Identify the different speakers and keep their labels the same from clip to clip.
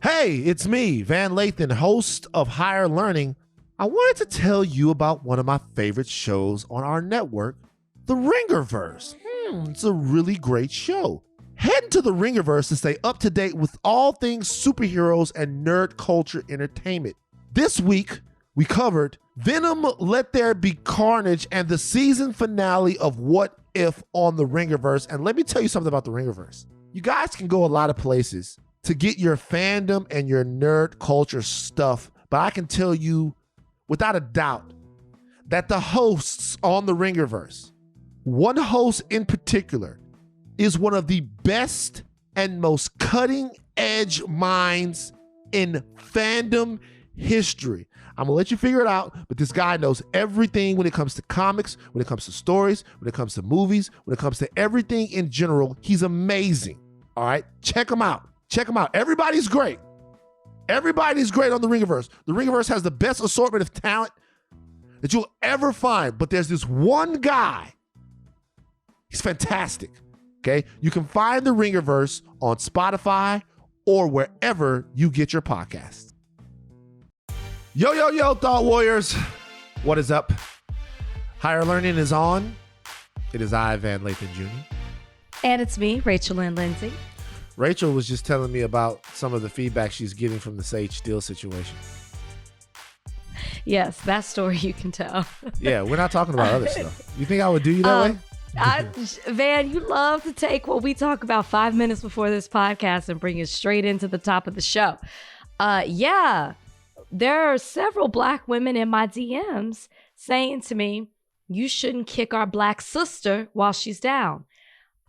Speaker 1: Hey, it's me, Van Lathan, host of Higher Learning. I wanted to tell you about one of my favorite shows on our network, The Ringerverse. It's a really great show. Head to The Ringerverse to stay up to date with all things superheroes and nerd culture entertainment. This week, we covered Venom, Let There Be Carnage, and the season finale of What If on The Ringerverse. And let me tell you something about The Ringerverse. You guys can go a lot of places to get your fandom and your nerd culture stuff, but I can tell you without a doubt that the hosts on The Ringerverse, one host in particular, is one of the best and most cutting edge minds in fandom history. I'm gonna let you figure it out, but this guy knows everything when it comes to comics, when it comes to stories, when it comes to movies, when it comes to everything in general. He's amazing. All right, check him out. Check him out. Everybody's great. Everybody's great on The Ringerverse. The Ringerverse has the best assortment of talent that you'll ever find, but there's this one guy. He's fantastic. Okay, you can find The Ringerverse on Spotify or wherever you get your podcasts. Yo, Thought Warriors. What is up? Higher Learning is on. It is I, Van Lathan Jr.
Speaker 2: And it's me, Rachel Lindsay.
Speaker 1: Rachel was just telling me about some of the feedback she's getting from the Sage Steele situation.
Speaker 2: Yes, that story you can tell.
Speaker 1: Yeah, we're not talking about other stuff. You think I would do you that way?
Speaker 2: Van, you love to take what we talk about 5 minutes before this podcast and bring it straight into the top of the show. Yeah, there are several Black women in my DMs saying to me, you shouldn't kick our Black sister while she's down.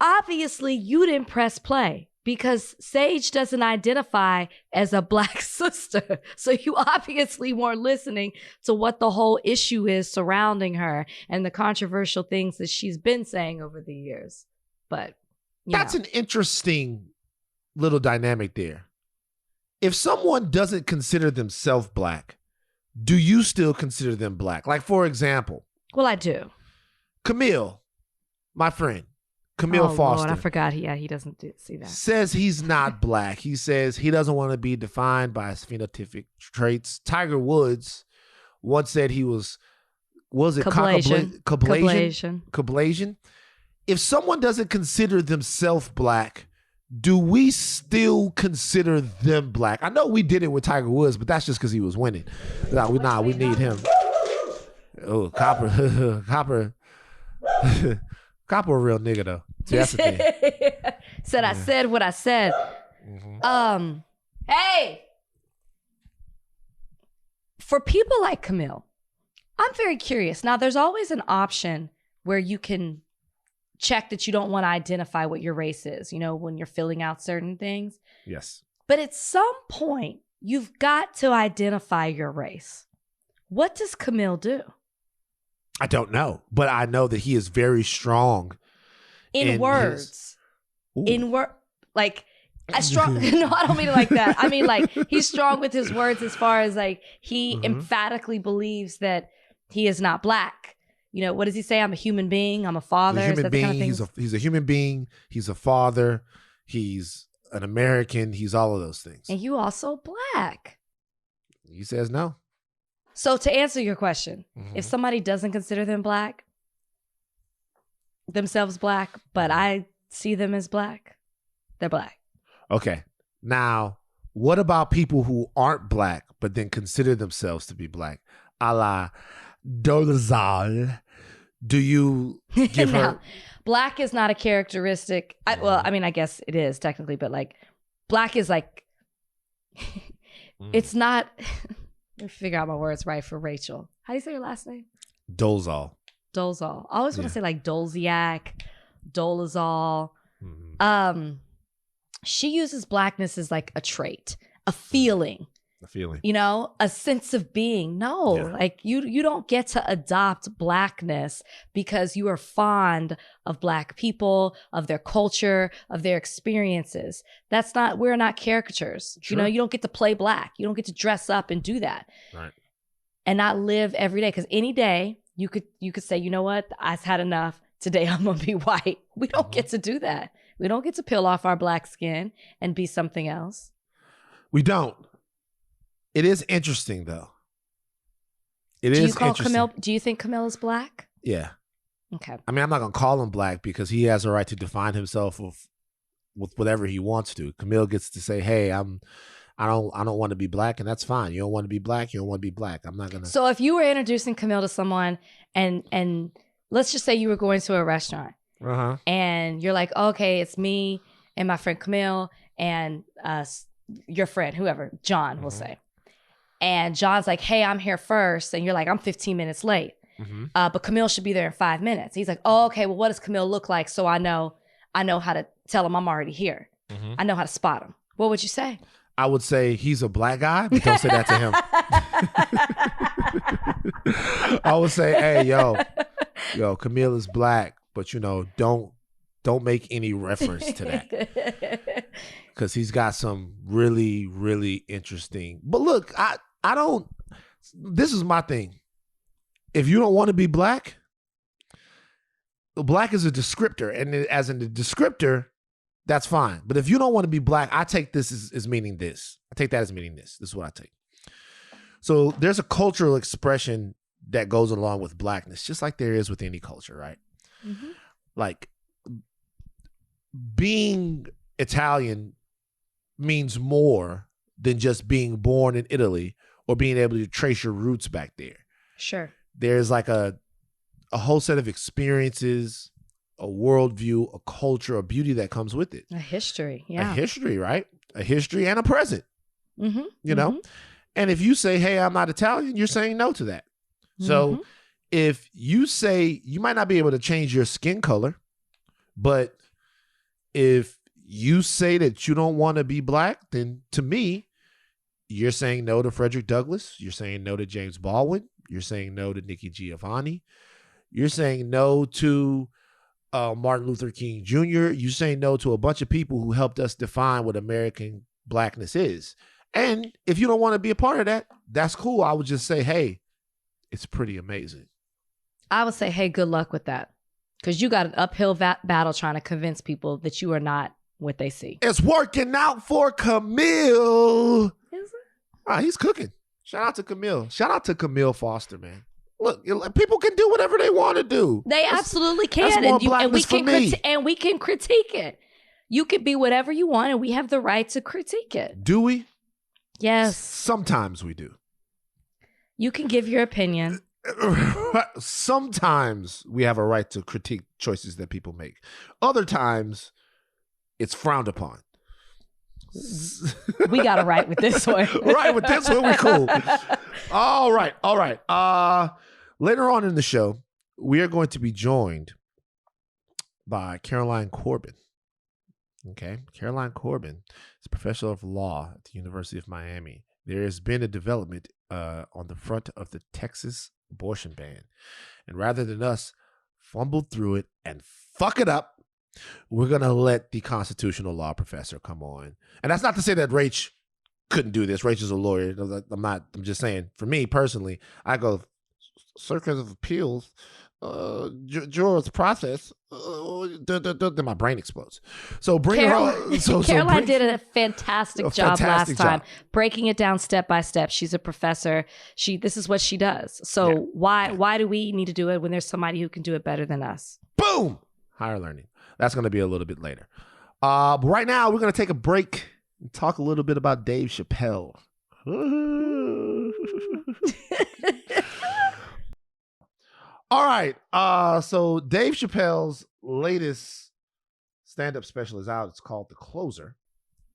Speaker 2: Obviously, you didn't press play because Sage doesn't identify as a Black sister. So you obviously weren't listening to what the whole issue is surrounding her and the controversial things that she's been saying over the years. But
Speaker 1: that's an interesting little dynamic there. If someone doesn't consider themselves Black, do you still consider them Black? Like, for example.
Speaker 2: Well, I do.
Speaker 1: Camille, my friend. Camille Foster.
Speaker 2: Lord, I forgot. He doesn't see that.
Speaker 1: Says he's not Black. He says he doesn't want to be defined by his phenotypic traits. Tiger Woods once said he was it
Speaker 2: Cablasian?
Speaker 1: Cablasian? If someone doesn't consider themselves Black, do we still consider them Black? I know we did it with Tiger Woods, but that's just because he was winning. We need him. Oh, Copper. Copper a real nigga though. See, that's the thing.
Speaker 2: Said I said what I said. Mm-hmm. Hey, for people like Camille, I'm very curious. Now, there's always an option where you can check that you don't want to identify what your race is, you know, when you're filling out certain things.
Speaker 1: Yes.
Speaker 2: But at some point, you've got to identify your race. What does Camille do?
Speaker 1: I don't know, but I know that he is very strong
Speaker 2: in words. Like, strong. No, I don't mean it like that. I mean, like, he's strong with his words as far as like he emphatically believes that he is not Black. You know, what does he say? I'm a human being. I'm a father.
Speaker 1: He's a human being. He's a human being. He's a father. He's an American. He's all of those things.
Speaker 2: And you also Black.
Speaker 1: He says no.
Speaker 2: So to answer your question, if somebody doesn't consider themselves Black, but I see them as Black, they're Black.
Speaker 1: Okay. Now, what about people who aren't Black, but then consider themselves to be Black? A la Dolezal. Do you give her...
Speaker 2: Black is not a characteristic. I guess it is technically, but like Black is like, it's not... Let me figure out my words right for Rachel. How do you say your last name?
Speaker 1: Dolezal.
Speaker 2: I always want to say like Dolziak, Dolezal. Mm-hmm. She uses Blackness as like a trait, a feeling. You know, a sense of being. No, like you don't get to adopt Blackness because you are fond of Black people, of their culture, of their experiences. We're not caricatures. Sure. You know, you don't get to play Black. You don't get to dress up and do that.
Speaker 1: Right.
Speaker 2: And not live every day. Because any day you could say, you know what, I've had enough. Today I'm gonna be white. We don't get to do that. We don't get to peel off our Black skin and be something else.
Speaker 1: We don't. It is interesting, though. Do
Speaker 2: you think Camille is black?
Speaker 1: Yeah.
Speaker 2: Okay.
Speaker 1: I mean, I'm not going to call him black because he has a right to define himself with whatever he wants to. Camille gets to say, hey, I don't want to be black, and that's fine. You don't want to be black, you don't want to be black. I'm not going to.
Speaker 2: So if you were introducing Camille to someone and let's just say you were going to a restaurant and you're like, okay, it's me and my friend Camille and your friend, whoever, John, we'll say. And John's like, hey, I'm here first. And you're like, I'm 15 minutes late. But Camille should be there in 5 minutes. He's like, oh, okay, well, what does Camille look like? So I know how to tell him I'm already here. I know how to spot him. What would you say?
Speaker 1: I would say he's a black guy, but don't say that to him. I would say, hey, yo, Camille is black, but don't make any reference to that. Because he's got some really, really interesting. But look, I don't. This is my thing. If you don't want to be black, black is a descriptor, and as in the descriptor, that's fine. But if you don't want to be black, I take this as meaning this. I take that as meaning this. This is what I take. So there's a cultural expression that goes along with blackness, just like there is with any culture, right? Like being Italian means more than just being born in Italy or being able to trace your roots back there. Sure. There's like a whole set of experiences, a worldview, a culture, a beauty that comes with it.
Speaker 2: A history, yeah.
Speaker 1: A history, right? A history and a present, you know? And if you say, hey, I'm not Italian, you're saying no to that. So if you say, you might not be able to change your skin color, but if you say that you don't want to be black, then to me, you're saying no to Frederick Douglass. You're saying no to James Baldwin. You're saying no to Nikki Giovanni. You're saying no to Martin Luther King Jr. You're saying no to a bunch of people who helped us define what American blackness is. And if you don't want to be a part of that, that's cool. I would just say, hey, it's pretty amazing.
Speaker 2: I would say, hey, good luck with that. Because you got an uphill battle trying to convince people that you are not what they see.
Speaker 1: It's working out for Camille.
Speaker 2: Is it?
Speaker 1: He's cooking. Shout out to Camille. Shout out to Camille Foster, man. Look, people can do whatever they want to do.
Speaker 2: They absolutely can. And we can critique it. You can be whatever you want, and we have the right to critique it.
Speaker 1: Do we?
Speaker 2: Yes.
Speaker 1: Sometimes we do.
Speaker 2: You can give your opinion.
Speaker 1: Sometimes we have a right to critique choices that people make. Other times, it's frowned upon.
Speaker 2: We got it right with this one.
Speaker 1: Right, with this one, we're cool. All right. Later on in the show, we are going to be joined by Caroline Corbin. Okay, Caroline Corbin is a professor of law at the University of Miami. There has been a development on the front of the Texas abortion ban. And rather than us fumble through it and fuck it up, we're going to let the constitutional law professor come on. And that's not to say that Rach couldn't do this. Rach is a lawyer. I'm just saying, for me personally, I go, circuit of appeals, jurors process, then my brain explodes. So
Speaker 2: Caroline did a fantastic job last time, breaking it down step by step. She's a professor. This is what she does. So why do we need to do it when there's somebody who can do it better than us?
Speaker 1: Boom! Higher learning. That's going to be a little bit later. But right now, we're going to take a break and talk a little bit about Dave Chappelle. All right. So Dave Chappelle's latest stand-up special is out. It's called The Closer.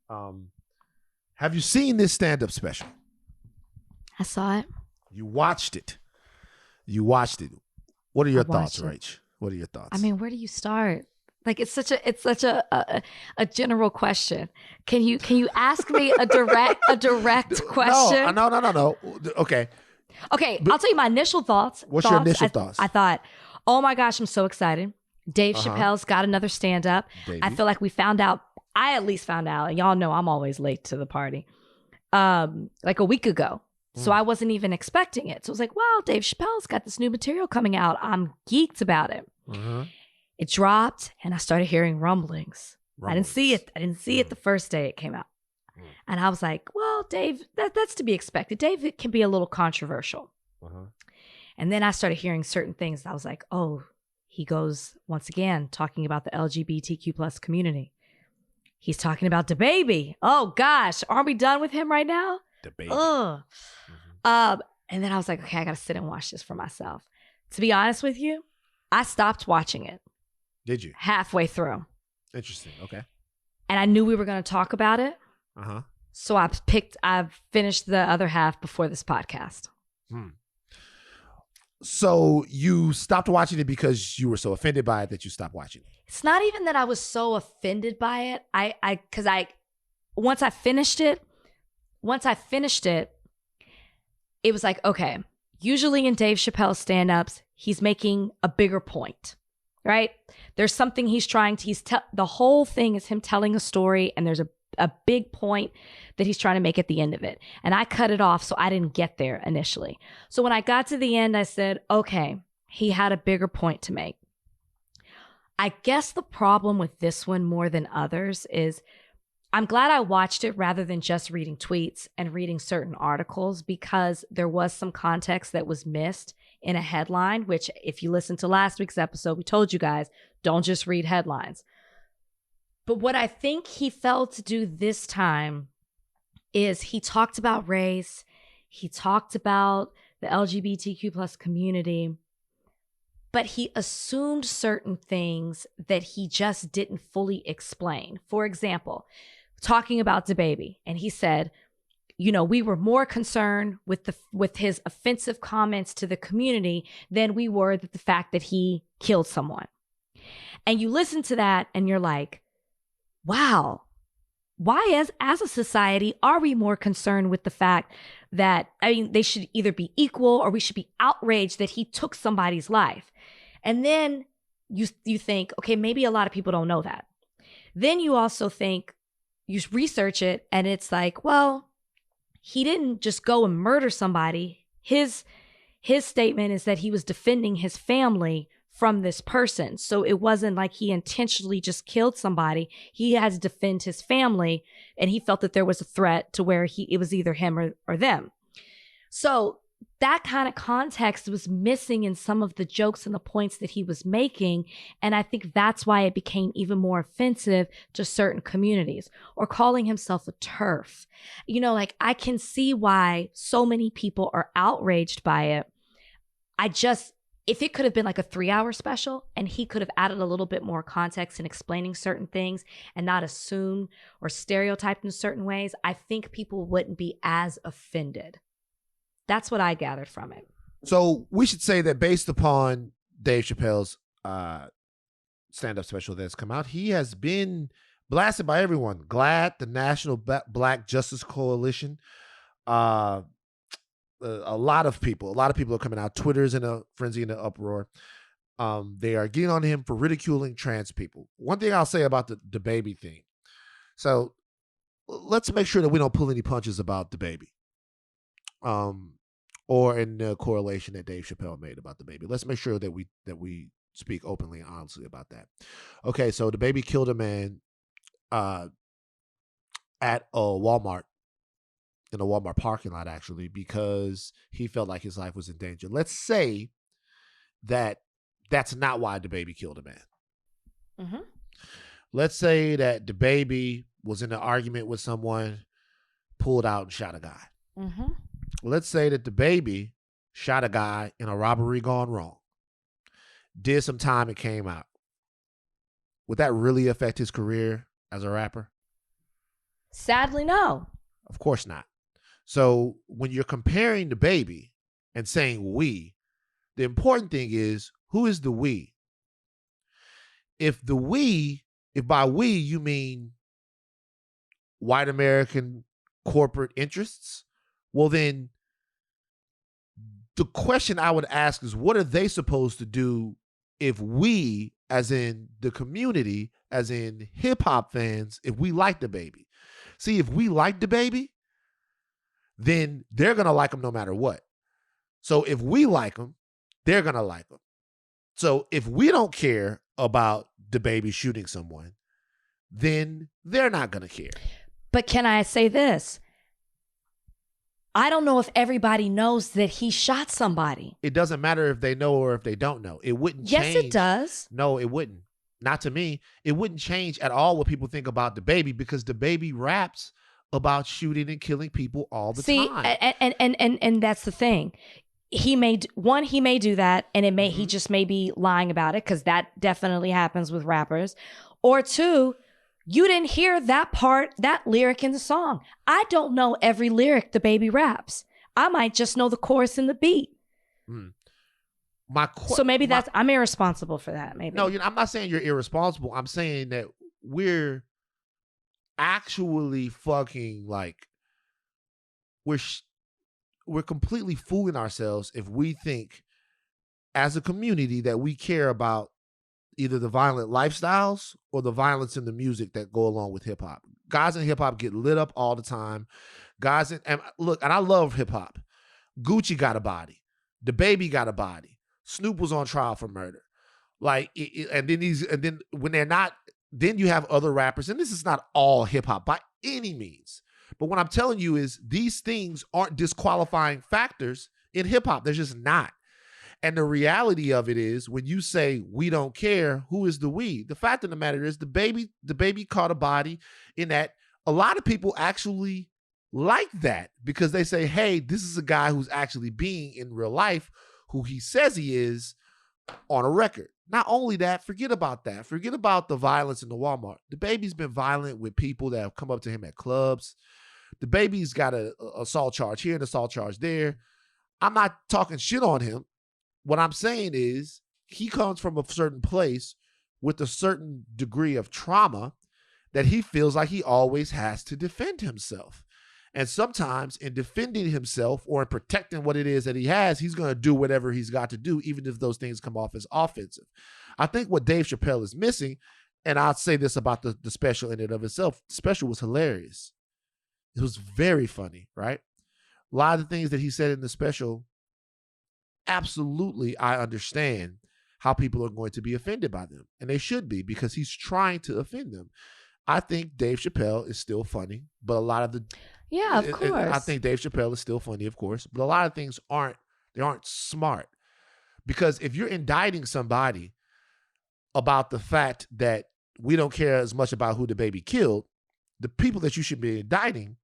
Speaker 1: Have you seen this stand-up special?
Speaker 2: I saw it.
Speaker 1: You watched it. What are your thoughts, Rach? What are your thoughts?
Speaker 2: I mean, where do you start? Like, it's such a general question. Can you ask me a direct question?
Speaker 1: No. Okay.
Speaker 2: Okay, I'll tell you my initial thoughts.
Speaker 1: What's your initial thoughts?
Speaker 2: I thought, oh my gosh, I'm so excited. Dave Chappelle's got another stand-up. I feel like I at least found out, and y'all know I'm always late to the party, like a week ago. So I wasn't even expecting it. So I was like, wow, Dave Chappelle's got this new material coming out. I'm geeked about it. It dropped, and I started hearing rumblings. I didn't see it the first day it came out. And I was like, well, Dave, that's to be expected. Dave can be a little controversial. And then I started hearing certain things. I was like, oh, he goes once again talking about the LGBTQ plus community. He's talking about DaBaby. Oh gosh, aren't we done with him right now?
Speaker 1: DaBaby.
Speaker 2: And then I was like, okay, I got to sit and watch this for myself. To be honest with you, I stopped watching it.
Speaker 1: Did you?
Speaker 2: Halfway through.
Speaker 1: Interesting. Okay.
Speaker 2: And I knew we were going to talk about it. So I finished the other half before this podcast.
Speaker 1: So you stopped watching it because you were so offended by it that you stopped watching it?
Speaker 2: It's not even that I was so offended by it. Once I finished it, it was like, okay, usually in Dave Chappelle stand-ups, he's making a bigger point, right? There's something the whole thing is him telling a story, and there's a big point that he's trying to make at the end of it. And I cut it off, so I didn't get there initially. So when I got to the end, I said, okay, he had a bigger point to make. I guess the problem with this one more than others is I'm glad I watched it rather than just reading tweets and reading certain articles, because there was some context that was missed in a headline, which if you listen to last week's episode, we told you guys, don't just read headlines. But what I think he failed to do this time is he talked about race. He talked about the LGBTQ plus community, but he assumed certain things that he just didn't fully explain. For example, talking about DaBaby, and he said, we were more concerned with his offensive comments to the community than we were the fact that he killed someone. And you listen to that and you're like, wow, why as a society are we more concerned with the fact that, they should either be equal or we should be outraged that he took somebody's life? And then you think, okay, maybe a lot of people don't know that. Then you also think, you research it, and it's like, well, he didn't just go and murder somebody. His statement is that he was defending his family from this person. So it wasn't like he intentionally just killed somebody. He had to defend his family, and he felt that there was a threat to where it was either him or them. So that kind of context was missing in some of the jokes and the points that he was making. And I think that's why it became even more offensive to certain communities. Or calling himself a TERF. I can see why so many people are outraged by it. If it could have been like a 3-hour special and he could have added a little bit more context in explaining certain things and not assume or stereotyped in certain ways, I think people wouldn't be as offended. That's what I gathered from it.
Speaker 1: So we should say that based upon Dave Chappelle's stand-up special that's come out, he has been blasted by everyone. GLAAD, the National Black Justice Coalition, a lot of people are coming out. Twitter's in a frenzy and an uproar. They are getting on him for ridiculing trans people. One thing I'll say about the DaBaby thing. So let's make sure that we don't pull any punches about DaBaby. Or in the correlation that Dave Chappelle made about DaBaby. Let's make sure that we speak openly and honestly about that. Okay, so DaBaby killed a man at a Walmart, in a Walmart parking lot, actually, because he felt like his life was in danger. Let's say that that's not why DaBaby killed a man.
Speaker 2: Mm-hmm.
Speaker 1: Let's say that DaBaby was in an argument with someone, pulled out and shot a guy.
Speaker 2: Mm-hmm.
Speaker 1: Let's say that DaBaby shot a guy in a robbery gone wrong, did some time and came out. Would that really affect his career as a rapper?
Speaker 2: Sadly, no.
Speaker 1: Of course not. So when you're comparing DaBaby and saying we, the important thing is, who is the we? If by we you mean white American corporate interests, well then the question I would ask is, what are they supposed to do if we, as in the community, as in hip hop fans, if we like DaBaby? See, if we like DaBaby, then they're going to like him no matter what. So if we like him, they're going to like him. So if we don't care about DaBaby shooting someone, then they're not going to care.
Speaker 2: But can I say this? I don't know if everybody knows that he shot somebody.
Speaker 1: It doesn't matter if they know or if they don't know. It wouldn't change.
Speaker 2: Yes, it does.
Speaker 1: No, it wouldn't. Not to me. It wouldn't change at all what people think about DaBaby, because DaBaby raps about shooting and killing people all the time.
Speaker 2: And that's the thing. He may do that, and he just may be lying about it, because that definitely happens with rappers. Or two, you didn't hear that lyric in the song. I don't know every lyric DaBaby raps. I might just know the chorus and the beat.
Speaker 1: Mm.
Speaker 2: So maybe I'm irresponsible for that. Maybe.
Speaker 1: No, I'm not saying you're irresponsible. I'm saying that we're actually fucking like, we're completely fooling ourselves if we think as a community that we care about either the violent lifestyles or the violence in the music that go along with hip hop. Guys in hip hop get lit up all the time. And I love hip hop. Gucci got a body. DaBaby got a body. Snoop was on trial for murder. And then when they're not, then you have other rappers, and this is not all hip hop by any means. But what I'm telling you is these things aren't disqualifying factors in hip hop. They're just not. And the reality of it is, when you say we don't care, who is the we? The fact of the matter is DaBaby caught a body in that. A lot of people actually like that, because they say, hey, this is a guy who's actually being in real life who he says he is on a record. Not only that, forget about that. Forget about the violence in the Walmart. DaBaby's been violent with people that have come up to him at clubs. DaBaby's got an assault charge here and assault charge there. I'm not talking shit on him. What I'm saying is he comes from a certain place with a certain degree of trauma that he feels like he always has to defend himself. And sometimes in defending himself or in protecting what it is that he has, he's going to do whatever he's got to do, even if those things come off as offensive. I think what Dave Chappelle is missing, and I'll say this about the special in and of itself, the special was hilarious. It was very funny, right? A lot of the things that he said in the special, absolutely, I understand how people are going to be offended by them. And they should be, because he's trying to offend them. I think Dave Chappelle is still funny, but a lot of the...
Speaker 2: Yeah, of course.
Speaker 1: I think Dave Chappelle is still funny, of course, but a lot of things aren't smart. Because if you're indicting somebody about the fact that we don't care as much about who DaBaby killed, the people that you should be indicting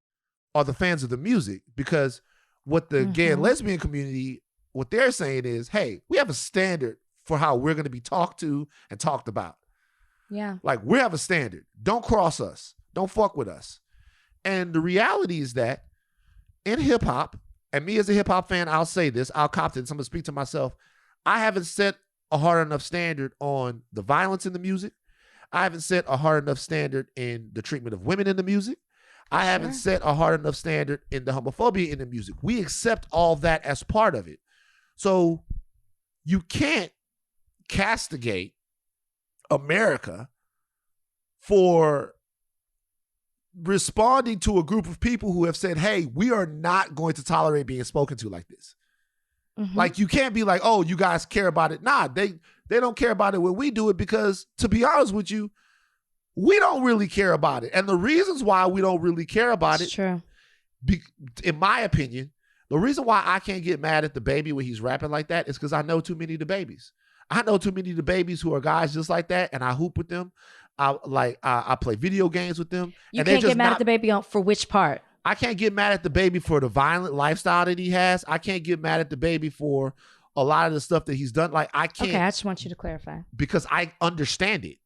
Speaker 1: are the fans of the music. Because what the gay and lesbian community, what they're saying is, hey, we have a standard for how we're going to be talked to and talked about.
Speaker 2: Yeah.
Speaker 1: Like, we have a standard. Don't cross us. Don't fuck with us. And the reality is that in hip hop, and me as a hip hop fan, I'll say this, I'll cop to this, I'm going to speak to myself. I haven't set a hard enough standard on the violence in the music. I haven't set a hard enough standard in the treatment of women in the music. I haven't set a hard enough standard in the homophobia in the music. We accept all that as part of it. So you can't castigate America for responding to a group of people who have said, hey, we are not going to tolerate being spoken to like this. Like, you can't be like, oh, you guys care about it. Nah, they don't care about it when we do it, because, to be honest with you, we don't really care about it. And the reasons why we don't really care about it,
Speaker 2: true.
Speaker 1: In my opinion, the reason why I can't get mad at DaBaby when he's rapping like that is because I know too many DaBabies. I know too many DaBabies who are guys just like that, and I hoop with them. I play video games with them.
Speaker 2: You can't get mad at DaBaby for which part?
Speaker 1: I can't get mad at DaBaby for the violent lifestyle that he has. I can't get mad at DaBaby for a lot of the stuff that he's done. Like, I can't.
Speaker 2: Okay, I just want you to clarify.
Speaker 1: Because I understand it.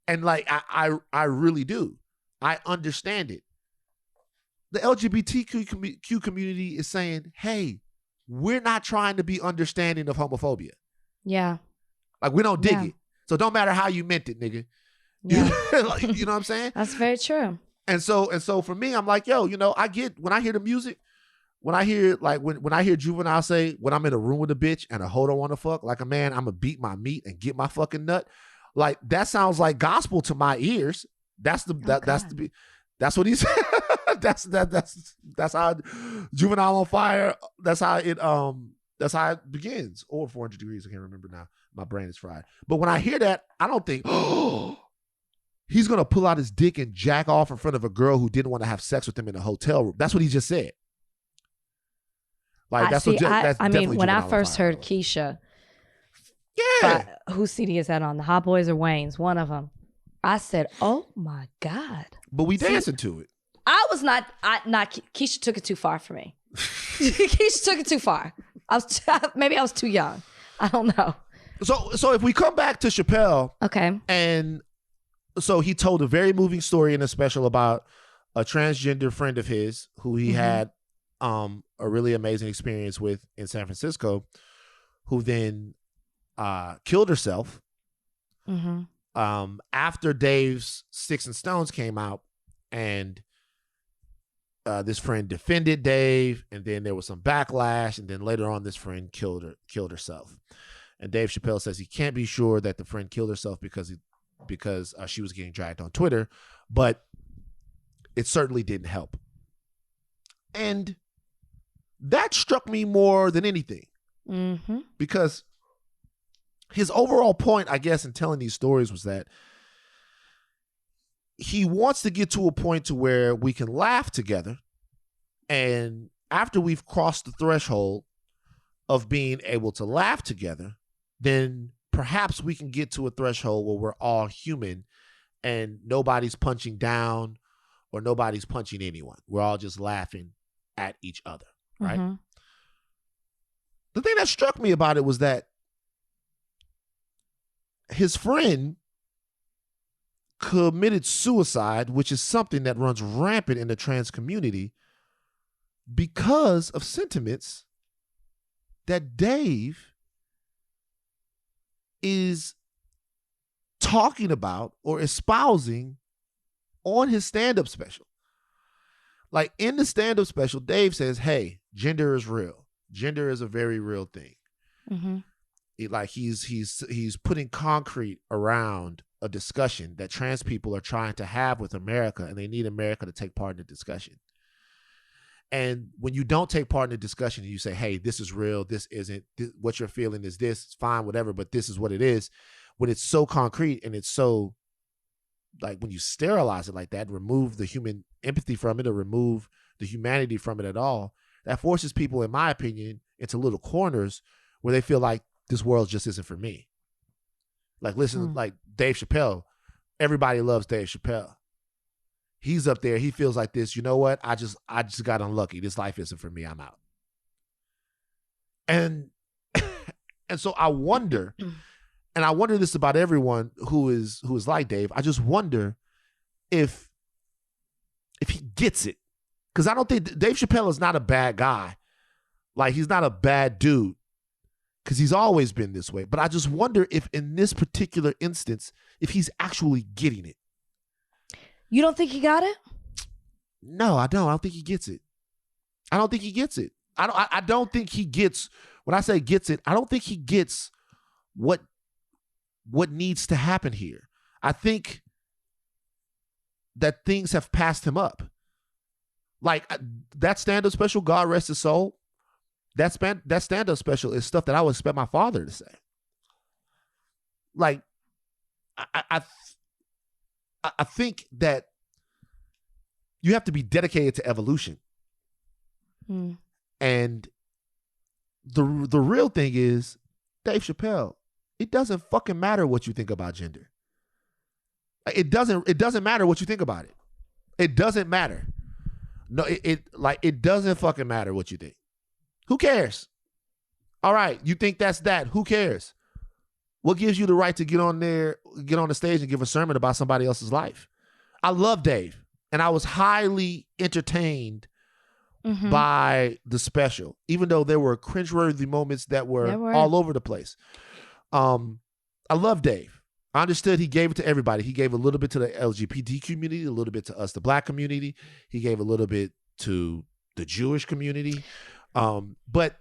Speaker 1: And like, I really do. I understand it. The LGBTQ community is saying, hey, we're not trying to be understanding of homophobia.
Speaker 2: Yeah.
Speaker 1: Like, we don't dig it. So don't matter how you meant it, nigga.
Speaker 2: Yeah.
Speaker 1: You know what I'm saying?
Speaker 2: That's very true.
Speaker 1: And so for me, I'm like, yo, I get, when I hear the music, when I hear, like, when I hear Juvenile say, when I'm in a room with a bitch and a hoe don't want to fuck, like a man, I'm going to beat my meat and get my fucking nut. Like, that sounds like gospel to my ears. That's what he said. that's how Juvenile on Fire. That's how it begins. Or 400 Degrees. I can't remember now. My brain is fried. But when I hear that, I don't think, oh, he's going to pull out his dick and jack off in front of a girl who didn't want to have sex with him in a hotel room. That's what he just said. Like, that's
Speaker 2: I mean, when I first heard Keisha, whose CD is that on? The Hot Boys or Wayne's? One of them. I said, "Oh my God!"
Speaker 1: But we dancing to it.
Speaker 2: I was not. Keisha took it too far for me. Keisha took it too far. Maybe I was too young. I don't know.
Speaker 1: So if we come back to Chappelle,
Speaker 2: okay,
Speaker 1: and so he told a very moving story in a special about a transgender friend of his who he had a really amazing experience with in San Francisco, who then killed herself. After Dave's Sticks and Stones came out, and this friend defended Dave, and then there was some backlash, and then later on this friend killed herself. And Dave Chappelle says he can't be sure that the friend killed herself because she was getting dragged on Twitter, but it certainly didn't help. And that struck me more than anything, because his overall point, I guess, in telling these stories was that he wants to get to a point to where we can laugh together. And after we've crossed the threshold of being able to laugh together, then perhaps we can get to a threshold where we're all human and nobody's punching down or nobody's punching anyone. We're all just laughing at each other, right? The thing that struck me about it was that his friend committed suicide, which is something that runs rampant in the trans community, because of sentiments that Dave is talking about or espousing on his stand-up special. Like, in the stand-up special, Dave says, hey, gender is real. Gender is a very real thing. He's putting concrete around a discussion that trans people are trying to have with America, and they need America to take part in the discussion. And when you don't take part in the discussion and you say, hey, this is real, this isn't, what you're feeling is this, it's fine, whatever, but this is what it is. When it's so concrete and it's so, like, when you sterilize it like that, remove the human empathy from it or remove the humanity from it at all, that forces people, in my opinion, into little corners where they feel like this world just isn't for me. Like, listen, like Dave Chappelle, everybody loves Dave Chappelle. He's up there. He feels like this. You know what? I just got unlucky. This life isn't for me. I'm out. And so I wonder, and I wonder this about everyone who is like Dave. I just wonder if he gets it, because I don't think Dave Chappelle is not a bad guy. Like, he's not a bad dude, because he's always been this way. But I just wonder if in this particular instance, if he's actually getting it.
Speaker 2: You don't think he got it?
Speaker 1: No, I don't. I don't think he gets it. I don't think he gets it. I don't think he gets, when I say gets it, I don't think he gets what needs to happen here. I think that things have passed him up. Like, that stand-up special, God rest his soul, that stand-up special is stuff that I would expect my father to say. Like, I think that you have to be dedicated to evolution. And the real thing is, Dave Chappelle, it doesn't fucking matter what you think about gender. It doesn't matter what you think about it. It doesn't matter. No, it doesn't fucking matter what you think. Who cares? All right, you think that's that. Who cares? What gives you the right to get on the stage and give a sermon about somebody else's life? I love Dave, and I was highly entertained by the special, even though there were cringeworthy moments that were all over the place. I love Dave. I understood he gave it to everybody. He gave a little bit to the LGBT community, a little bit to us, the Black community. He gave a little bit to the Jewish community. But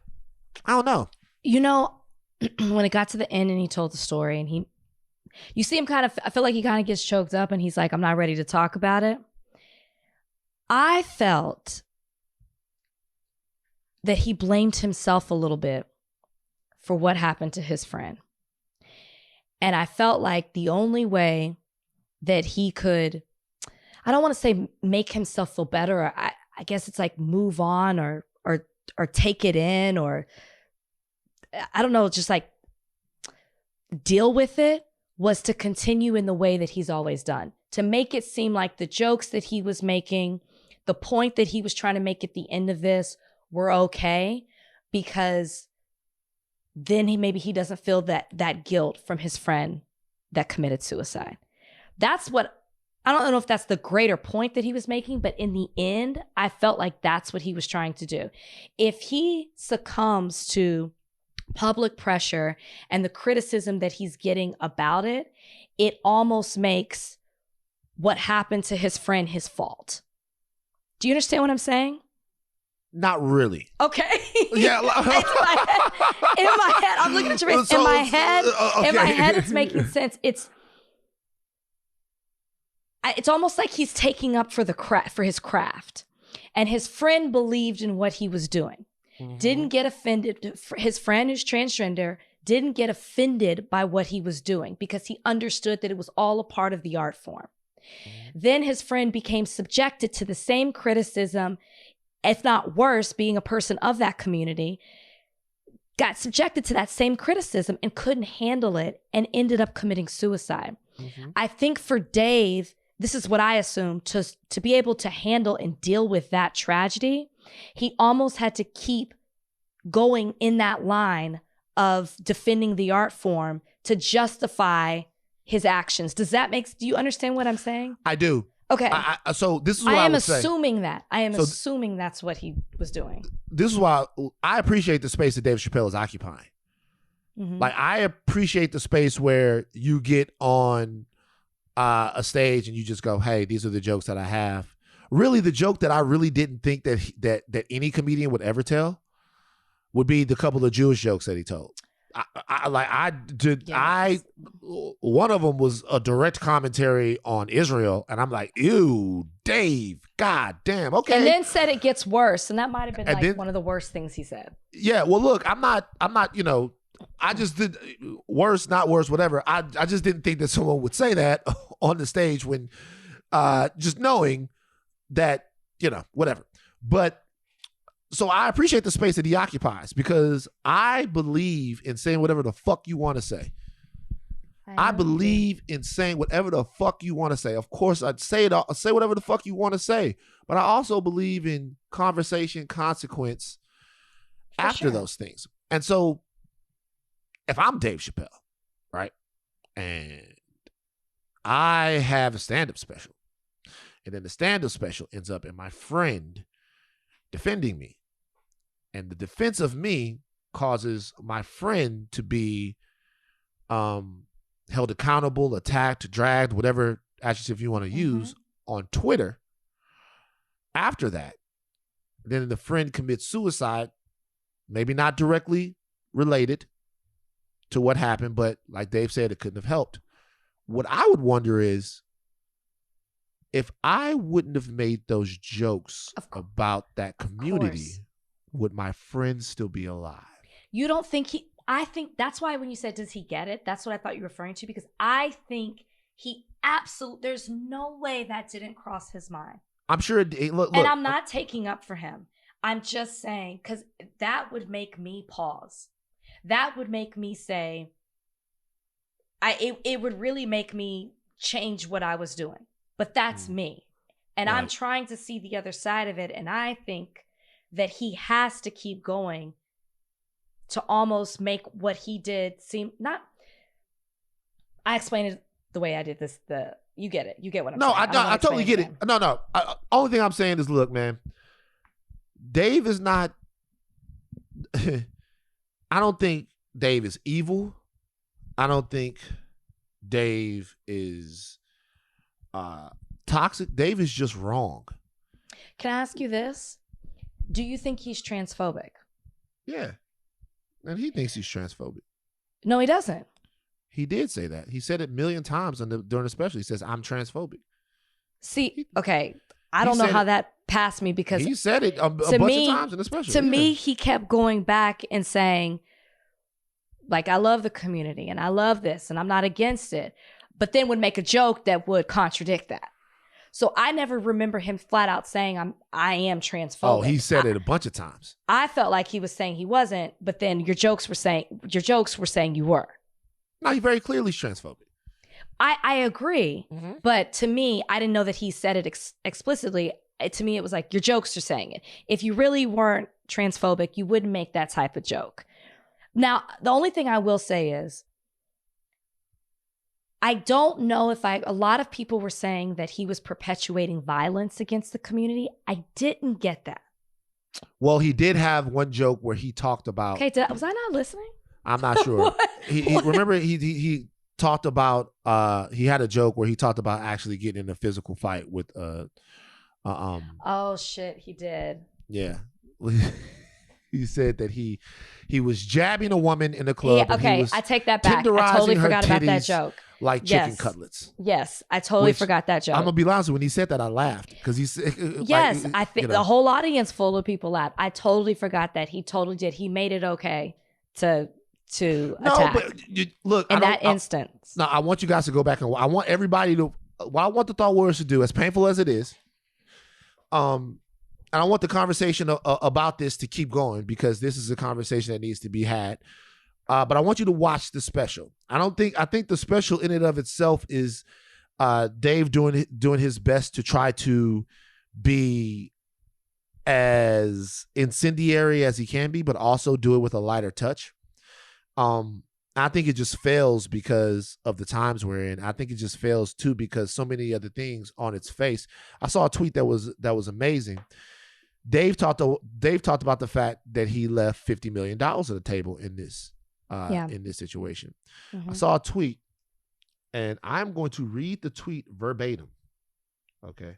Speaker 1: I don't know.
Speaker 2: You know, when it got to the end and he told the story, and you see him I feel like he kind of gets choked up and he's like, I'm not ready to talk about it. I felt that he blamed himself a little bit for what happened to his friend. And I felt like the only way that he could, I don't want to say make himself feel better. Or I guess it's like move on or take it in, or I don't know, just like deal with it, was to continue in the way that he's always done, to make it seem like the jokes that he was making, the point that he was trying to make at the end of this were okay, because then he doesn't feel that guilt from his friend that committed suicide. That's what, I don't know if that's the greater point that he was making, but in the end, I felt like that's what he was trying to do. If he succumbs to public pressure and the criticism that he's getting about it, it almost makes what happened to his friend his fault. Do you understand what I'm saying?
Speaker 1: Not really.
Speaker 2: Okay.
Speaker 1: Yeah.
Speaker 2: In my head, I'm looking at your face. In my head, it's making sense. It's almost like he's taking up for his craft, and his friend believed in what he was doing. Mm-hmm. Didn't get offended. His friend, who's transgender, didn't get offended by what he was doing because he understood that it was all a part of the art form. Mm-hmm. Then his friend became subjected to the same criticism, if not worse, being a person of that community, got subjected to that same criticism and couldn't handle it and ended up committing suicide. Mm-hmm. I think for Dave, this is what I assume, to be able to handle and deal with that tragedy, he almost had to keep going in that line of defending the art form to justify his actions. Do you understand what I'm saying?
Speaker 1: I do.
Speaker 2: Okay.
Speaker 1: So this is what I would say.
Speaker 2: I am assuming that's what he was doing.
Speaker 1: This is why I appreciate the space that Dave Chappelle is occupying. Mm-hmm. Like, I appreciate the space where you get on a stage and you just go, hey, these are the jokes that I have. Really, the joke that I really didn't think that any comedian would ever tell would be the couple of Jewish jokes that he told. One of them was a direct commentary on Israel, and I'm like, ew, Dave, god damn, okay.
Speaker 2: And then said it gets worse, and that might have been one of the worst things he said.
Speaker 1: Yeah, well, look, I'm not, I just did worse, not worse, whatever. I just didn't think that someone would say that on the stage when, just knowing that, whatever. But so I appreciate the space that he occupies, because I believe in saying whatever the fuck you want to say. I believe in saying whatever the fuck you want to say. Of course, I'd say it all, say whatever the fuck you want to say. But I also believe in conversation, consequence after those things. And so if I'm Dave Chappelle, right, and I have a stand-up special, and then the stand-up special ends up in my friend defending me, and the defense of me causes my friend to be held accountable, attacked, dragged, whatever adjective you want to use, on Twitter. After that, then the friend commits suicide, maybe not directly related to what happened, but like Dave said, it couldn't have helped. What I would wonder is, if I wouldn't have made those jokes about that community, would my friend still be alive? You don't think I think that's why when you said, does he get it? That's what I thought you were referring to, because I think there's no way that didn't cross his mind. I'm sure look, and I'm not taking up for him. I'm just saying, because that would make me pause. That would make me say, it would really make me change what I was doing. But that's me. And right. I'm trying to see the other side of it. And I think that he has to keep going to almost make what he did seem I explained it the way I did this. You get it. You get what I'm saying. No, I totally get it. No. Only thing I'm saying is, look, man, Dave is not, I don't think Dave is evil. I don't think Dave is toxic. Dave is just wrong. Can I ask you this? Do you think he's transphobic? Yeah. And he thinks he's transphobic. No, he doesn't. He did say that. He said it a million times during the special. He says, I'm transphobic. See, okay. I don't know how that passed me, because he said it a bunch of times in the special. To me, he kept going back and saying, like, I love the community and I love this and I'm not against it.
Speaker 2: but then would make a joke that would contradict that. So I never remember him flat out saying I am transphobic.
Speaker 1: Oh, he said it a bunch of times.
Speaker 2: I felt like he was saying he wasn't, but then your jokes were saying you were.
Speaker 1: No, he very clearly is transphobic.
Speaker 2: I agree, but to me, I didn't know that he said it explicitly. To me, it was like your jokes are saying it. If you really weren't transphobic, you wouldn't make that type of joke. Now, the only thing I will say is, I don't know if a lot of people were saying that he was perpetuating violence against the community. I didn't get that.
Speaker 1: Well, he did have one joke where he talked about.
Speaker 2: Okay, was I not listening?
Speaker 1: I'm not sure. Remember he talked about. He had a joke where he talked about actually getting in a physical fight with.
Speaker 2: Oh shit, he did.
Speaker 1: Yeah, he said that he was jabbing a woman in the club.
Speaker 2: Yeah, okay, I take that back. I totally forgot about that joke.
Speaker 1: Like chicken cutlets.
Speaker 2: Yes, I totally forgot that joke.
Speaker 1: I'm gonna be honest, when he said that, I laughed because he said.
Speaker 2: Yes, I think the whole audience full of people laughed. I totally forgot that. He totally did. He made it okay to attack. But
Speaker 1: look,
Speaker 2: in that instance.
Speaker 1: No, I want you guys to go back and I want everybody to. What I want the Thought Warriors to do, as painful as it is, and I want the conversation about this to keep going because this is a conversation that needs to be had. But I want you to watch the special. I think the special in and of itself is Dave doing his best to try to be as incendiary as he can be, but also do it with a lighter touch. I think it just fails because of the times we're in. I think it just fails too because so many other things on its face. I saw a tweet that was amazing. Dave talked about the fact that he left $50 million on the table in this situation. Mm-hmm. I saw a tweet, and I'm going to read the tweet verbatim. Okay.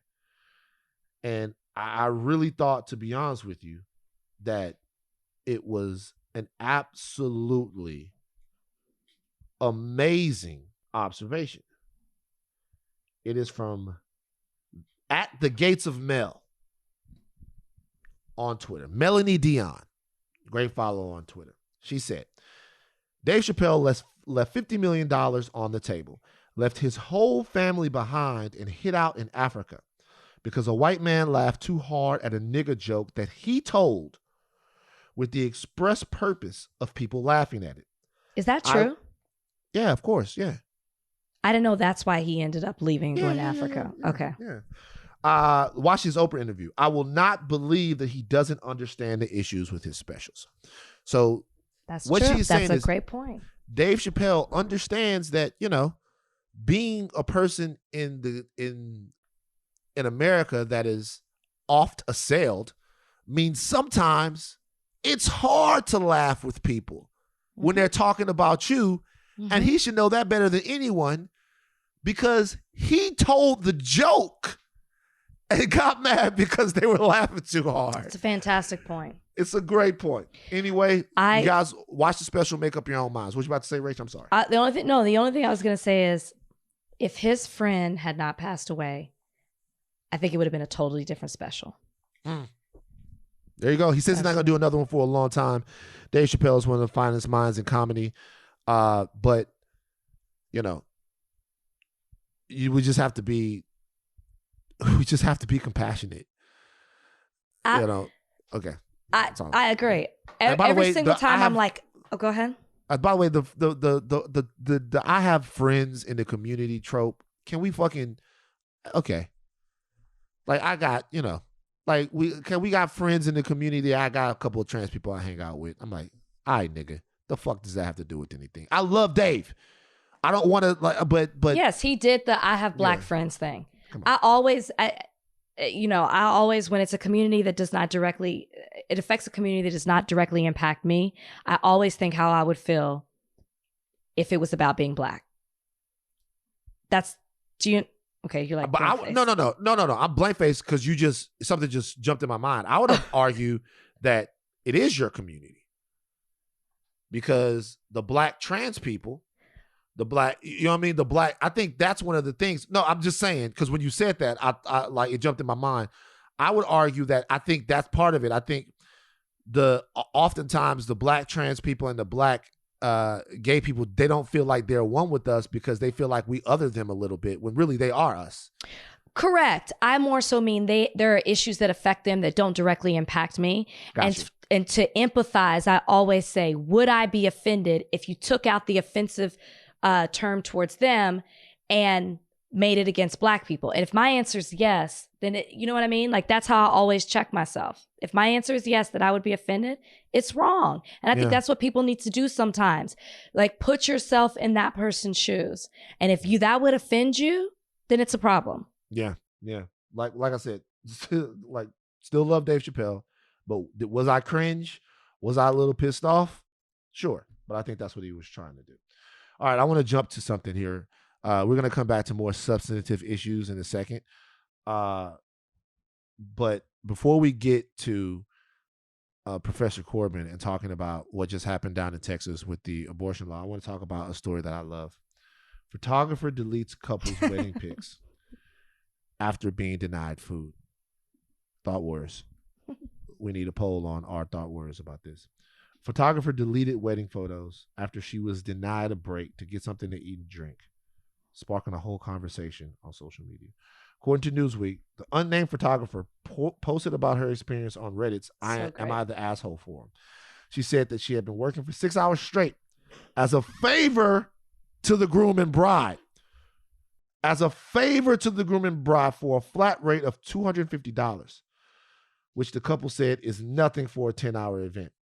Speaker 1: And I really thought, to be honest with you, that it was an absolutely amazing observation. It is from At the Gates of Mel on Twitter. Melanie Dion, great follow on Twitter. She said, Dave Chappelle left $50 million on the table, left his whole family behind, and hid out in Africa because a white man laughed too hard at a nigger joke that he told with the express purpose of people laughing at it.
Speaker 2: Is that true?
Speaker 1: Yeah, of course. Yeah.
Speaker 2: I didn't know that's why he ended up leaving and going to Africa.
Speaker 1: Yeah,
Speaker 2: okay.
Speaker 1: Yeah. Watch his Oprah interview. I will not believe that he doesn't understand the issues with his specials. So
Speaker 2: that's
Speaker 1: what
Speaker 2: true.
Speaker 1: she's saying
Speaker 2: That's a
Speaker 1: is
Speaker 2: great point.
Speaker 1: Dave Chappelle understands that, being a person in America that is oft assailed means sometimes it's hard to laugh with people when they're talking about you. Mm-hmm. And he should know that better than anyone because he told the joke and got mad because they were laughing too hard.
Speaker 2: It's a fantastic point.
Speaker 1: It's a great point. Anyway, you guys watch the special, make up your own minds. What you about to say, Rach? I'm sorry.
Speaker 2: The only thing I was going to say is if his friend had not passed away, I think it would have been a totally different special.
Speaker 1: Mm. There you go. He says he's not going to do another one for a long time. Dave Chappelle is one of the finest minds in comedy. But, we just have to be compassionate. Okay.
Speaker 2: I agree. Every single time I'm like, oh, go ahead.
Speaker 1: By the way, the I have friends in the community trope. Can we fucking, okay. Like I got, we got friends in the community. I got a couple of trans people I hang out with. I'm like, all right, nigga, the fuck does that have to do with anything? I love Dave. I don't want to but
Speaker 2: yes, he did the I have black friends thing. I always, when it's a community that does not directly, it affects a community that does not directly impact me. I always think how I would feel if it was about being black. Okay, you're like,
Speaker 1: no. I'm blank faced because something just jumped in my mind. I would argue that it is your community because the black trans people, the black, I think that's one of the things. No, I'm just saying, because when you said that, I like it jumped in my mind. I would argue that I think that's part of it. I think oftentimes the black trans people and the black gay people, they don't feel like they're one with us because they feel like we other them a little bit when really they are us.
Speaker 2: Correct. I more so mean there are issues that affect them that don't directly impact me.
Speaker 1: Gotcha.
Speaker 2: And to empathize, I always say, would I be offended if you took out the offensive term towards them and made it against Black people? And if my answer is yes, then you know what I mean? Like, that's how I always check myself. If my answer is yes, that I would be offended, it's wrong. And I think that's what people need to do sometimes. Like, put yourself in that person's shoes. And if that would offend you, then it's a problem.
Speaker 1: Yeah. Like I said, still love Dave Chappelle, but was I cringe? Was I a little pissed off? Sure, but I think that's what he was trying to do. All right, I want to jump to something here. We're going to come back to more substantive issues in a second. But before we get to Professor Corbin and talking about what just happened down in Texas with the abortion law, I want to talk about a story that I love. Photographer deletes couple's wedding pics after being denied food. Thought words. We need a poll on our thought words about this. Photographer deleted wedding photos after she was denied a break to get something to eat and drink, sparking a whole conversation on social media. According to Newsweek, the unnamed photographer posted about her experience on Reddit's Am I the Asshole forum. She said that she had been working for 6 hours straight as a favor to the groom and bride. For a flat rate of $250, which the couple said is nothing for a 10-hour event.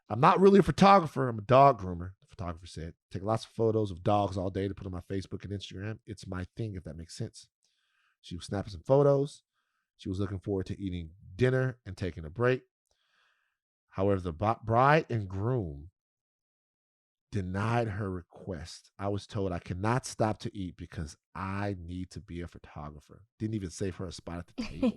Speaker 1: I'm not really a photographer. I'm a dog groomer, the photographer said. Take lots of photos of dogs all day to put on my Facebook and Instagram. It's my thing, if that makes sense. She was snapping some photos. She was looking forward to eating dinner and taking a break. However, the bride and groom denied her request. I was told I cannot stop to eat because I need to be a photographer. Didn't even save her a spot at the table.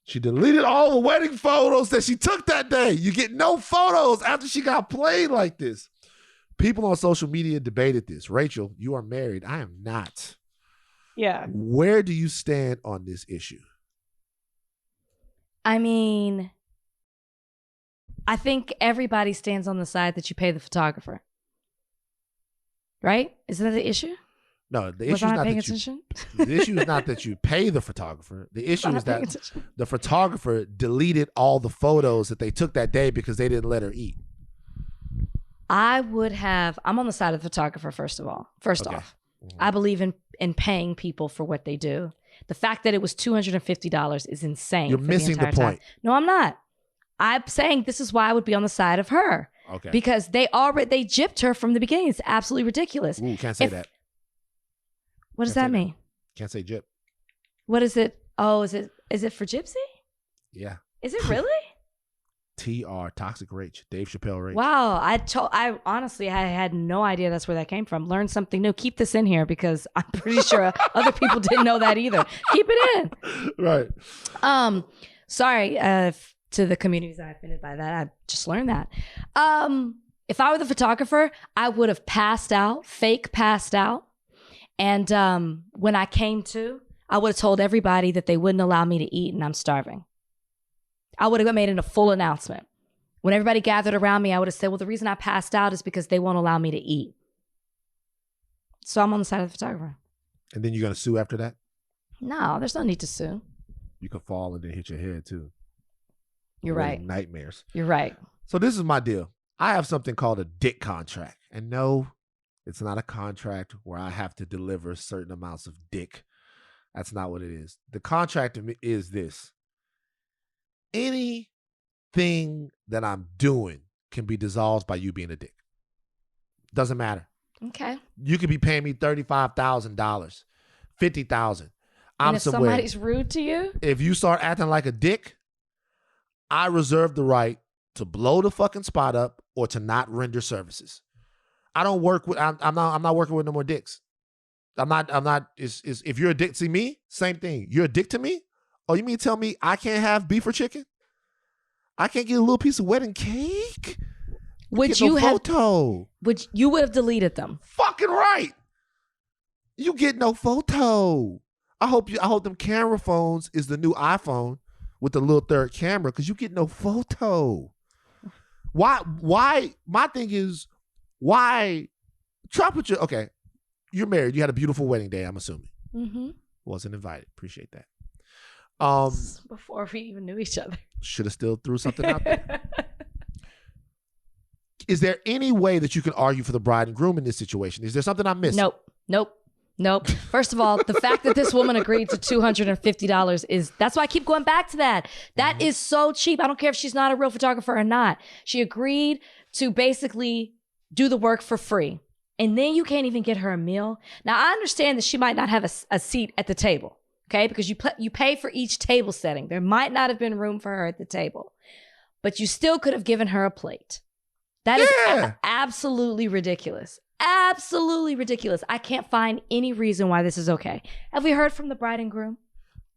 Speaker 1: She deleted all the wedding photos that she took that day. You get no photos after she got played like this. People on social media debated this. Rachel, you are married. I am not.
Speaker 2: Yeah.
Speaker 1: Where do you stand on this issue?
Speaker 2: I mean, I think everybody stands on the side that you pay the photographer. Right? Isn't that the issue?
Speaker 1: No, the issue is not that you pay the photographer. The issue is that the photographer deleted all the photos that they took that day because they didn't let her eat.
Speaker 2: I'm on the side of the photographer, first off. Mm-hmm. I believe in paying people for what they do. The fact that it was $250 is insane.
Speaker 1: You're missing the point.
Speaker 2: Time. No, I'm not. I'm saying this is why I would be on the side of her.
Speaker 1: Okay.
Speaker 2: Because they gypped her from the beginning. It's absolutely ridiculous.
Speaker 1: Ooh, can't say that.
Speaker 2: What does that mean?
Speaker 1: Can't say gyp.
Speaker 2: What is it? Oh, is it for gypsy?
Speaker 1: Yeah.
Speaker 2: Is it really?
Speaker 1: TR, Toxic Rach, Dave Chappelle Rach.
Speaker 2: Wow, I honestly had no idea that's where that came from. Learn something new. Keep this in here because I'm pretty sure other people didn't know that either. Keep it in.
Speaker 1: Right.
Speaker 2: Sorry to the communities that are offended by that. I just learned that. If I were the photographer, I would have fake passed out. And when I came to, I would have told everybody that they wouldn't allow me to eat and I'm starving. I would have made it a full announcement. When everybody gathered around me, I would have said, well, the reason I passed out is because they won't allow me to eat. So I'm on the side of the photographer.
Speaker 1: And then you're going to sue after that?
Speaker 2: No, there's no need to sue.
Speaker 1: You could fall and then hit your head too.
Speaker 2: You're right.
Speaker 1: Nightmares.
Speaker 2: You're right.
Speaker 1: So this is my deal. I have something called a dick contract. And no, it's not a contract where I have to deliver certain amounts of dick. That's not what it is. The contract is this. Anything that I'm doing can be dissolved by you being a dick. Doesn't matter.
Speaker 2: Okay.
Speaker 1: You could be paying me $35,000, $50,000. I'm
Speaker 2: if
Speaker 1: somewhere.
Speaker 2: Somebody's rude to you?
Speaker 1: If you start acting like a dick, I reserve the right to blow the fucking spot up or to not render services. I don't work with. I'm not working with no more dicks. I'm not. If you're a dick to me, same thing. You're a dick to me. Oh, you mean tell me I can't have beef or chicken? I can't get a little piece of wedding cake?
Speaker 2: Would you have deleted them?
Speaker 1: Fucking right. You get no photo. I hope them camera phones is the new iPhone with the little third camera because you get no photo. Why? My thing is, why try put your, okay, you're married. You had a beautiful wedding day, I'm assuming.
Speaker 2: Mm-hmm.
Speaker 1: Wasn't invited. Appreciate that.
Speaker 2: Before we even knew each other.
Speaker 1: Should have still threw something out there. Is there any way that you can argue for the bride and groom in this situation? Is there something I'm missing?
Speaker 2: Nope. First of all, the fact that this woman agreed to $250 that's why I keep going back to that. That is so cheap. I don't care if she's not a real photographer or not. She agreed to basically do the work for free. And then you can't even get her a meal. Now, I understand that she might not have a seat at the table, okay? Because you pay for each table setting. There might not have been room for her at the table. But you still could have given her a plate. That is absolutely ridiculous. Absolutely ridiculous. I can't find any reason why this is okay. Have we heard from the bride and groom?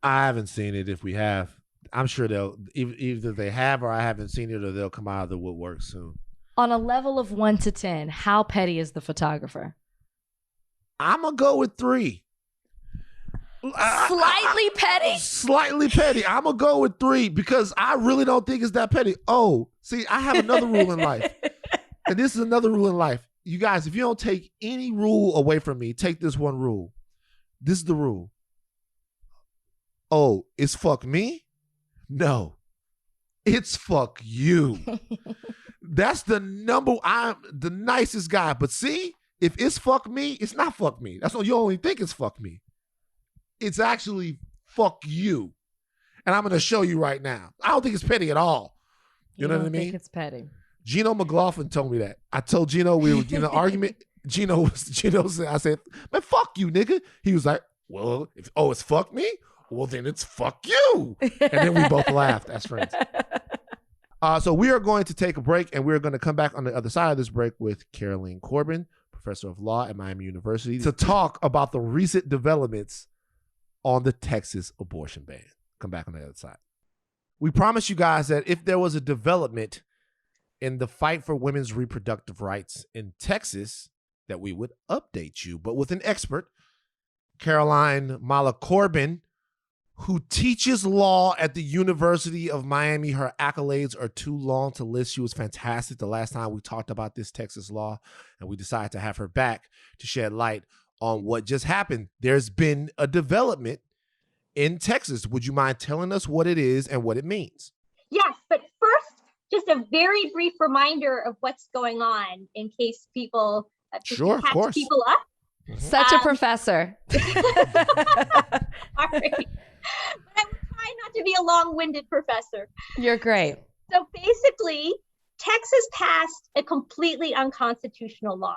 Speaker 1: I haven't seen it. If we have, I'm sure they'll, either they have or I haven't seen it, or they'll come out of the woodwork soon.
Speaker 2: On a level of 1 to 10, how petty is the photographer?
Speaker 1: I'm going to go with 3.
Speaker 2: Slightly petty?
Speaker 1: Slightly petty. I'm going to go with 3 because I really don't think it's that petty. Oh, see, I have another rule in life. And this is another rule in life. You guys, if you don't take any rule away from me, take this one rule. This is the rule. Oh, it's fuck me? No. It's fuck you. That's the number. I'm the nicest guy. But see, if it's fuck me, it's not fuck me. That's what you only think it's fuck me. It's actually fuck you. And I'm going to show you right now. I don't think it's petty at all. You know what I mean?
Speaker 2: I think it's petty.
Speaker 1: Gino McLaughlin told me that. I told Gino we were in an argument. Gino said, I said, man, fuck you, nigga. He was like, well, it's fuck me? Well, then it's fuck you. And then we both laughed as friends. So we are going to take a break, and we're going to come back on the other side of this break with Caroline Corbin, professor of law at Miami University, to talk about the recent developments on the Texas abortion ban. Come back on the other side. We promised you guys that if there was a development in the fight for women's reproductive rights in Texas, that we would update you. But with an expert, Caroline Mala Corbin, who teaches law at the University of Miami. Her accolades are too long to list. She was fantastic the last time we talked about this Texas law, and we decided to have her back to shed light on what just happened. There's been a development in Texas. Would you mind telling us what it is and what it means?
Speaker 3: Yes, but first, just a very brief reminder of what's going on in case people
Speaker 1: sure, of course.
Speaker 3: People up.
Speaker 2: Such a professor.
Speaker 3: Sorry. But I will try not to be a long-winded professor.
Speaker 2: You're great.
Speaker 3: So basically, Texas passed a completely unconstitutional law.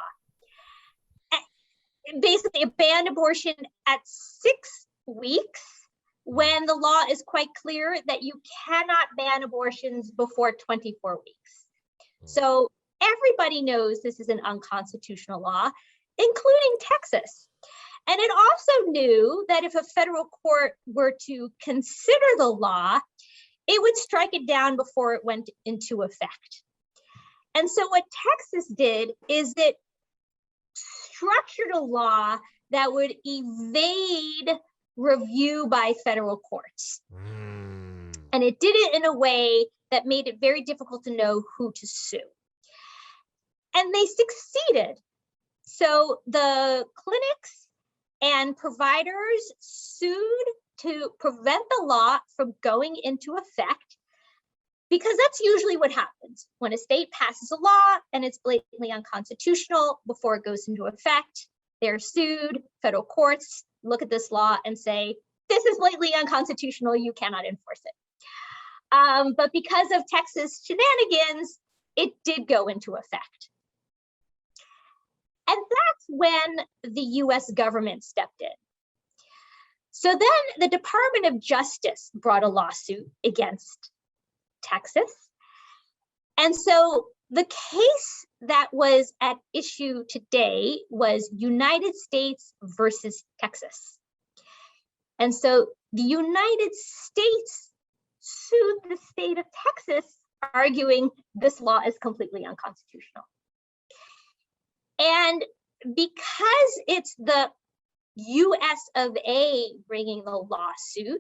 Speaker 3: Basically, it banned abortion at 6 weeks when the law is quite clear that you cannot ban abortions before 24 weeks. So everybody knows this is an unconstitutional law, including Texas. And it also knew that if a federal court were to consider the law, it would strike it down before it went into effect. And so what Texas did is it structured a law that would evade review by federal courts. And it did it in a way that made it very difficult to know who to sue. And they succeeded. So the clinics and providers sued to prevent the law from going into effect, because that's usually what happens when a state passes a law and it's blatantly unconstitutional. Before it goes into effect, they're sued. Federal courts look at this law and say, this is blatantly unconstitutional, you cannot enforce it. But because of Texas shenanigans, it did go into effect. And that's when the US government stepped in. So then the Department of Justice brought a lawsuit against Texas. And so the case that was at issue today was United States versus Texas. And so the United States sued the state of Texas, arguing this law is completely unconstitutional. And because it's the US of A bringing the lawsuit,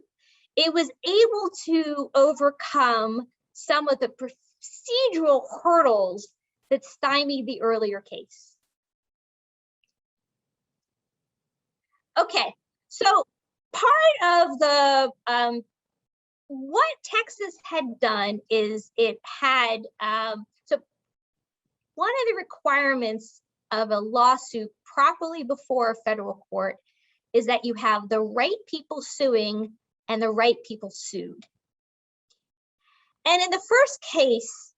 Speaker 3: it was able to overcome some of the procedural hurdles that stymied the earlier case. Okay, so part of the what Texas had done is it had so one of the requirements of a lawsuit properly before a federal court is that you have the right people suing and the right people sued. And in the first case,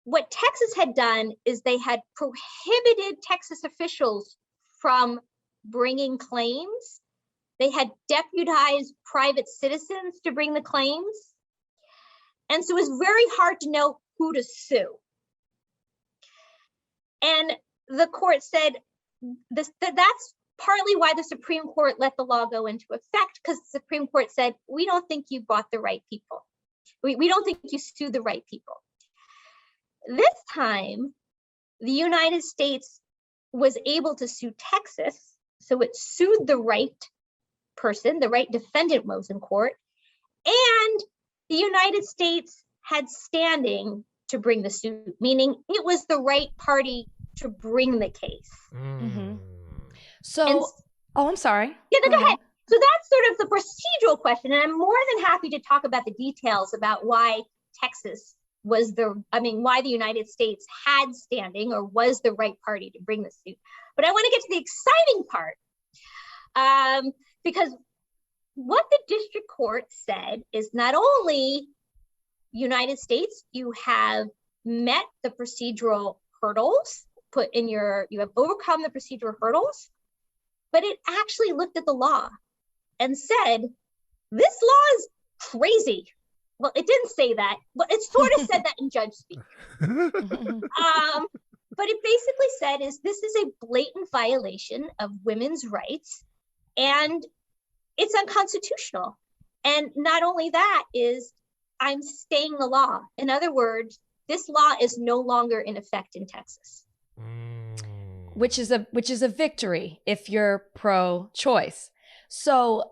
Speaker 3: what Texas had done is they had prohibited Texas officials from bringing claims. They had deputized private citizens to bring the claims. And so it was very hard to know who to sue. And the court said that's partly why the Supreme Court let the law go into effect, because the Supreme Court said, we don't think you brought the right people. We don't think you sued the right people. This time, the United States was able to sue Texas, so it sued the right person, the right defendant was in court, and the United States had standing to bring the suit, meaning it was the right party to bring the case.
Speaker 2: Mm-hmm. So, I'm sorry.
Speaker 3: Yeah, go ahead. So that's sort of the procedural question, and I'm more than happy to talk about the details about why Texas was why the United States had standing or was the right party to bring the suit. But I want to get to the exciting part, because what the district court said is not only United States, you have met the procedural hurdles, you have overcome the procedural hurdles, but it actually looked at the law and said, this law is crazy. Well, it didn't say that, but it sort of said that in judge speak. But it basically said this is a blatant violation of women's rights and it's unconstitutional. And not only that I'm staying the law. In other words, this law is no longer in effect in Texas.
Speaker 2: Which is a victory if you're pro-choice. So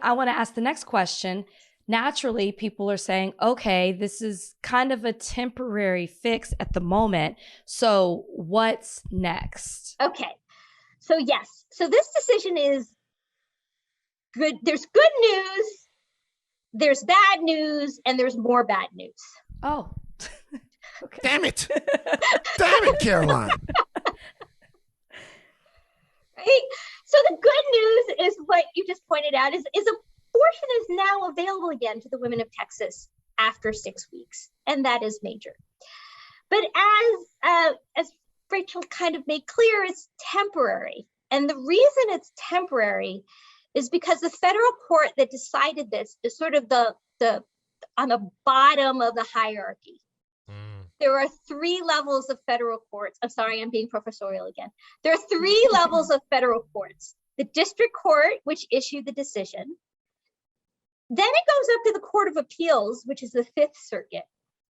Speaker 2: I want to ask the next question. Naturally, people are saying, okay, this is kind of a temporary fix at the moment. So what's next?
Speaker 3: Okay. So yes. So this decision is good. There's good news, there's bad news, and there's more bad news.
Speaker 2: Oh.
Speaker 1: Okay. Damn it. Damn it, Caroline.
Speaker 3: Right? So the good news is what you just pointed out is abortion is now available again to the women of Texas after 6 weeks, and that is major. But as Rachel kind of made clear, it's temporary. And the reason it's temporary is because the federal court that decided this is sort of the on the bottom of the hierarchy. There are 3 levels of federal courts. I'm sorry, I'm being professorial again. There are 3 levels of federal courts. The district court, which issued the decision. Then it goes up to the Court of Appeals, which is the 5th Circuit.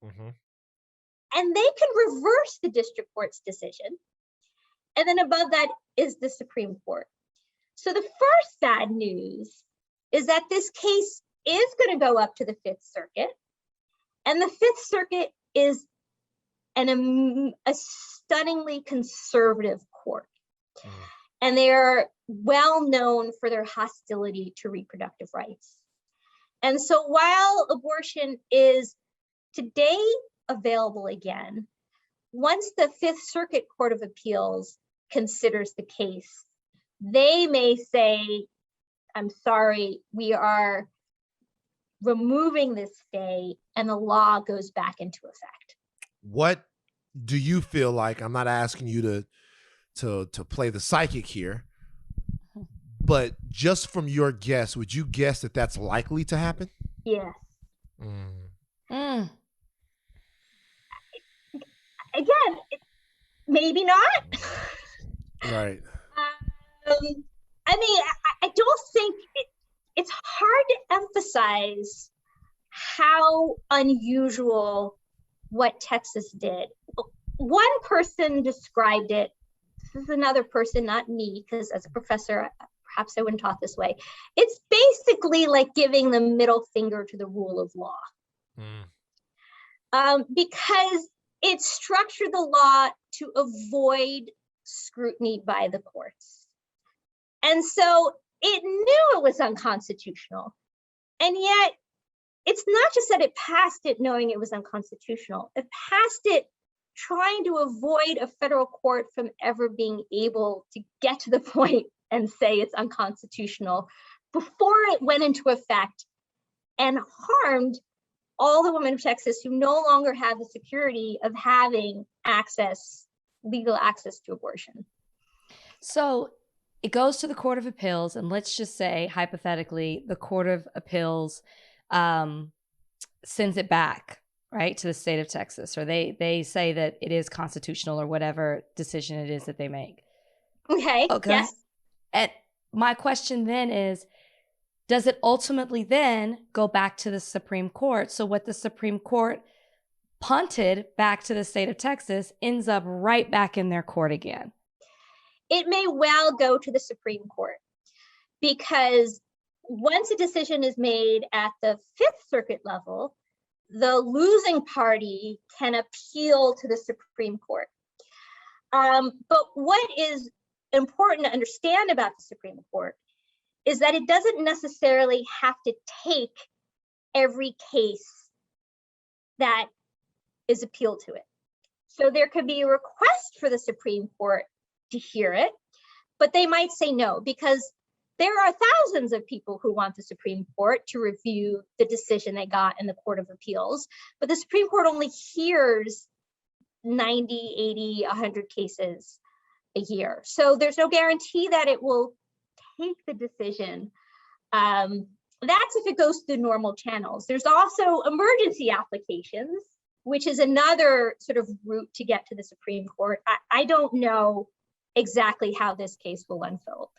Speaker 3: Mm-hmm. And they can reverse the district court's decision. And then above that is the Supreme Court. So the first bad news is that this case is going to go up to the 5th Circuit. And the 5th Circuit is a stunningly conservative court. And they're well known for their hostility to reproductive rights. And so while abortion is today available again, once the 5th Circuit Court of Appeals considers the case, they may say, I'm sorry, we are removing this stay, and the law goes back into effect.
Speaker 1: What do you feel like? I'm not asking you to play the psychic here, but just from your guess, would you guess that that's likely to happen?
Speaker 3: Yes. Again, maybe not.
Speaker 1: Right.
Speaker 3: I mean, I don't think it's hard to emphasize how unusual what Texas did. One person described it. This is another person, not me, because as a professor, perhaps I wouldn't talk this way. It's basically like giving the middle finger to the rule of law. because it structured the law to avoid scrutiny by the courts. And so it knew it was unconstitutional. And yet, it's not just that it passed it knowing it was unconstitutional. It passed it trying to avoid a federal court from ever being able to get to the point and say it's unconstitutional before it went into effect and harmed all the women of Texas who no longer have the security of having access, legal access to abortion.
Speaker 2: So it goes to the Court of Appeals, and let's just say, hypothetically, the Court of Appeals sends it back, right, to the state of Texas, or they say that it is constitutional or whatever decision it is that they make.
Speaker 3: Okay. Yes.
Speaker 2: And my question then is, does it ultimately then go back to the Supreme Court? So what the Supreme Court punted back to the state of Texas ends up right back in their court again?
Speaker 3: It may well go to the Supreme Court, because once a decision is made at the Fifth Circuit level, the losing party can appeal to the Supreme Court. But what is important to understand about the Supreme Court is that it doesn't necessarily have to take every case that is appealed to it. So there could be a request for the Supreme Court to hear it, but they might say no, because there are thousands of people who want the Supreme Court to review the decision they got in the Court of Appeals, but the Supreme Court only hears 90, 80, 100 cases a year. So there's no guarantee that it will take the decision. That's if it goes through normal channels. There's also emergency applications, which is another sort of route to get to the Supreme Court. I don't know exactly how this case will unfold.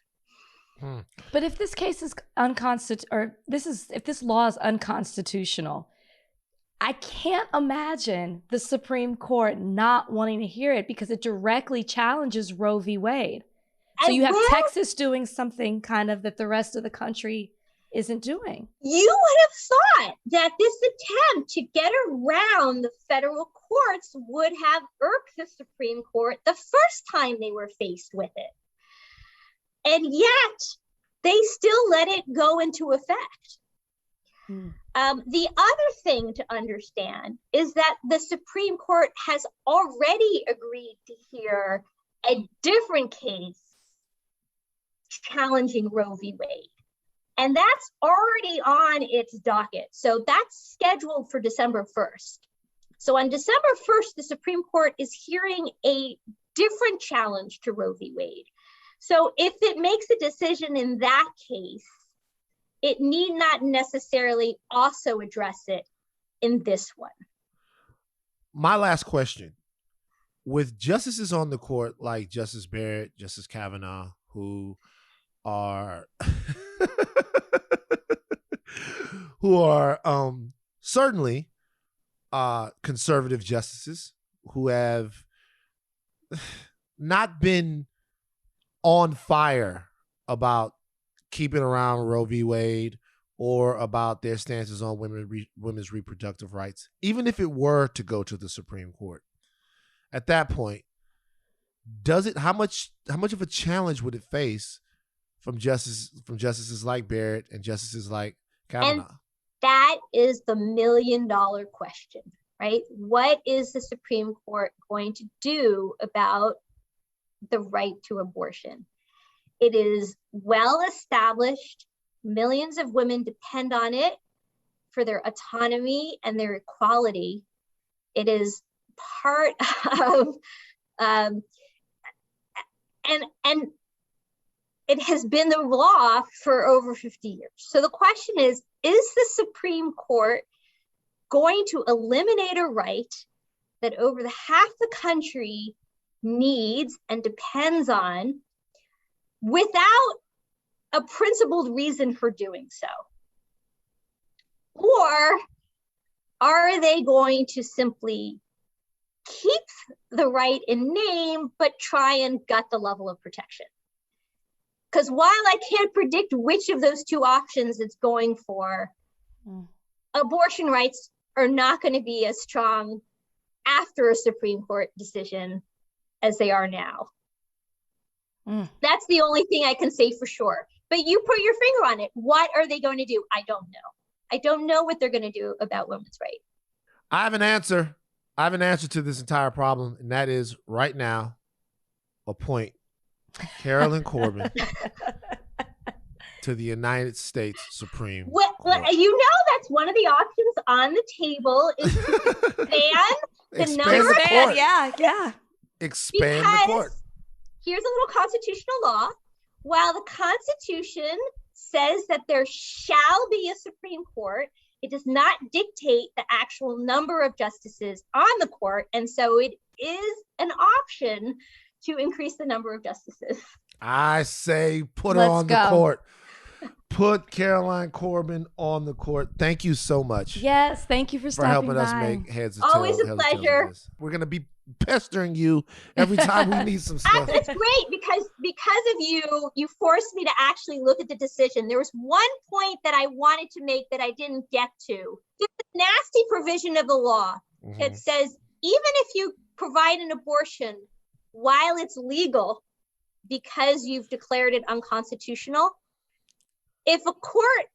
Speaker 2: But if this case is if this law is unconstitutional, I can't imagine the Supreme Court not wanting to hear it, because it directly challenges Roe v. Wade. So you have Texas doing something kind of that the rest of the country isn't doing.
Speaker 3: You would have thought that this attempt to get around the federal courts would have irked the Supreme Court the first time they were faced with it. And yet they still let it go into effect. The other thing to understand is that the Supreme Court has already agreed to hear a different case challenging Roe v. Wade. And that's already on its docket. So that's scheduled for December 1st. So on December 1st, the Supreme Court is hearing a different challenge to Roe v. Wade. So if it makes a decision in that case, it need not necessarily also address it in this one.
Speaker 1: My last question. With justices on the court like Justice Barrett, Justice Kavanaugh, who are certainly conservative justices who have not been on fire about keeping around Roe v. Wade or about their stances on women's reproductive rights, even if it were to go to the Supreme Court. At that point, how much of a challenge would it face from justices like Barrett and justices like Kavanaugh?
Speaker 3: And that is the $1 million question, right? What is the Supreme Court going to do about the right to abortion? It is well established. Millions of women depend on it for their autonomy and their equality. It is part of, and it has been the law for over 50 years. So the question is the Supreme Court going to eliminate a right that over the half the country needs and depends on without a principled reason for doing so? Or are they going to simply keep the right in name, but try and gut the level of protection? Because while I can't predict which of those two options it's going for, abortion rights are not going to be as strong after a Supreme Court decision as they are now. That's the only thing I can say for sure. But you put your finger on it. What are they going to do? I don't know. I don't know what they're going to do about women's rights.
Speaker 1: I have an answer. I have an answer to this entire problem, and that is right now, appoint Caroline Corbin to the United States Supreme Court.
Speaker 3: You know, that's one of the options on the table is to expand the number.
Speaker 1: Expand,
Speaker 2: yeah.
Speaker 1: Expand the court.
Speaker 3: Here's a little constitutional law. While the Constitution says that there shall be a Supreme Court, it does not dictate the actual number of justices on the court. And so it is an option to increase the number of justices.
Speaker 1: I say put her on the court. Put Caroline Corbin on the court. Thank you so much.
Speaker 2: Yes, thank you for stopping
Speaker 1: helping
Speaker 2: by.
Speaker 1: us make heads of
Speaker 3: Always a pleasure.
Speaker 1: We're going to be pestering you every time we need some stuff.
Speaker 3: It's great because of you forced me to actually look at the decision. There was one point that I wanted to make that I didn't get to. There's a nasty provision of the law that says even if you provide an abortion while it's legal because you've declared it unconstitutional, if a court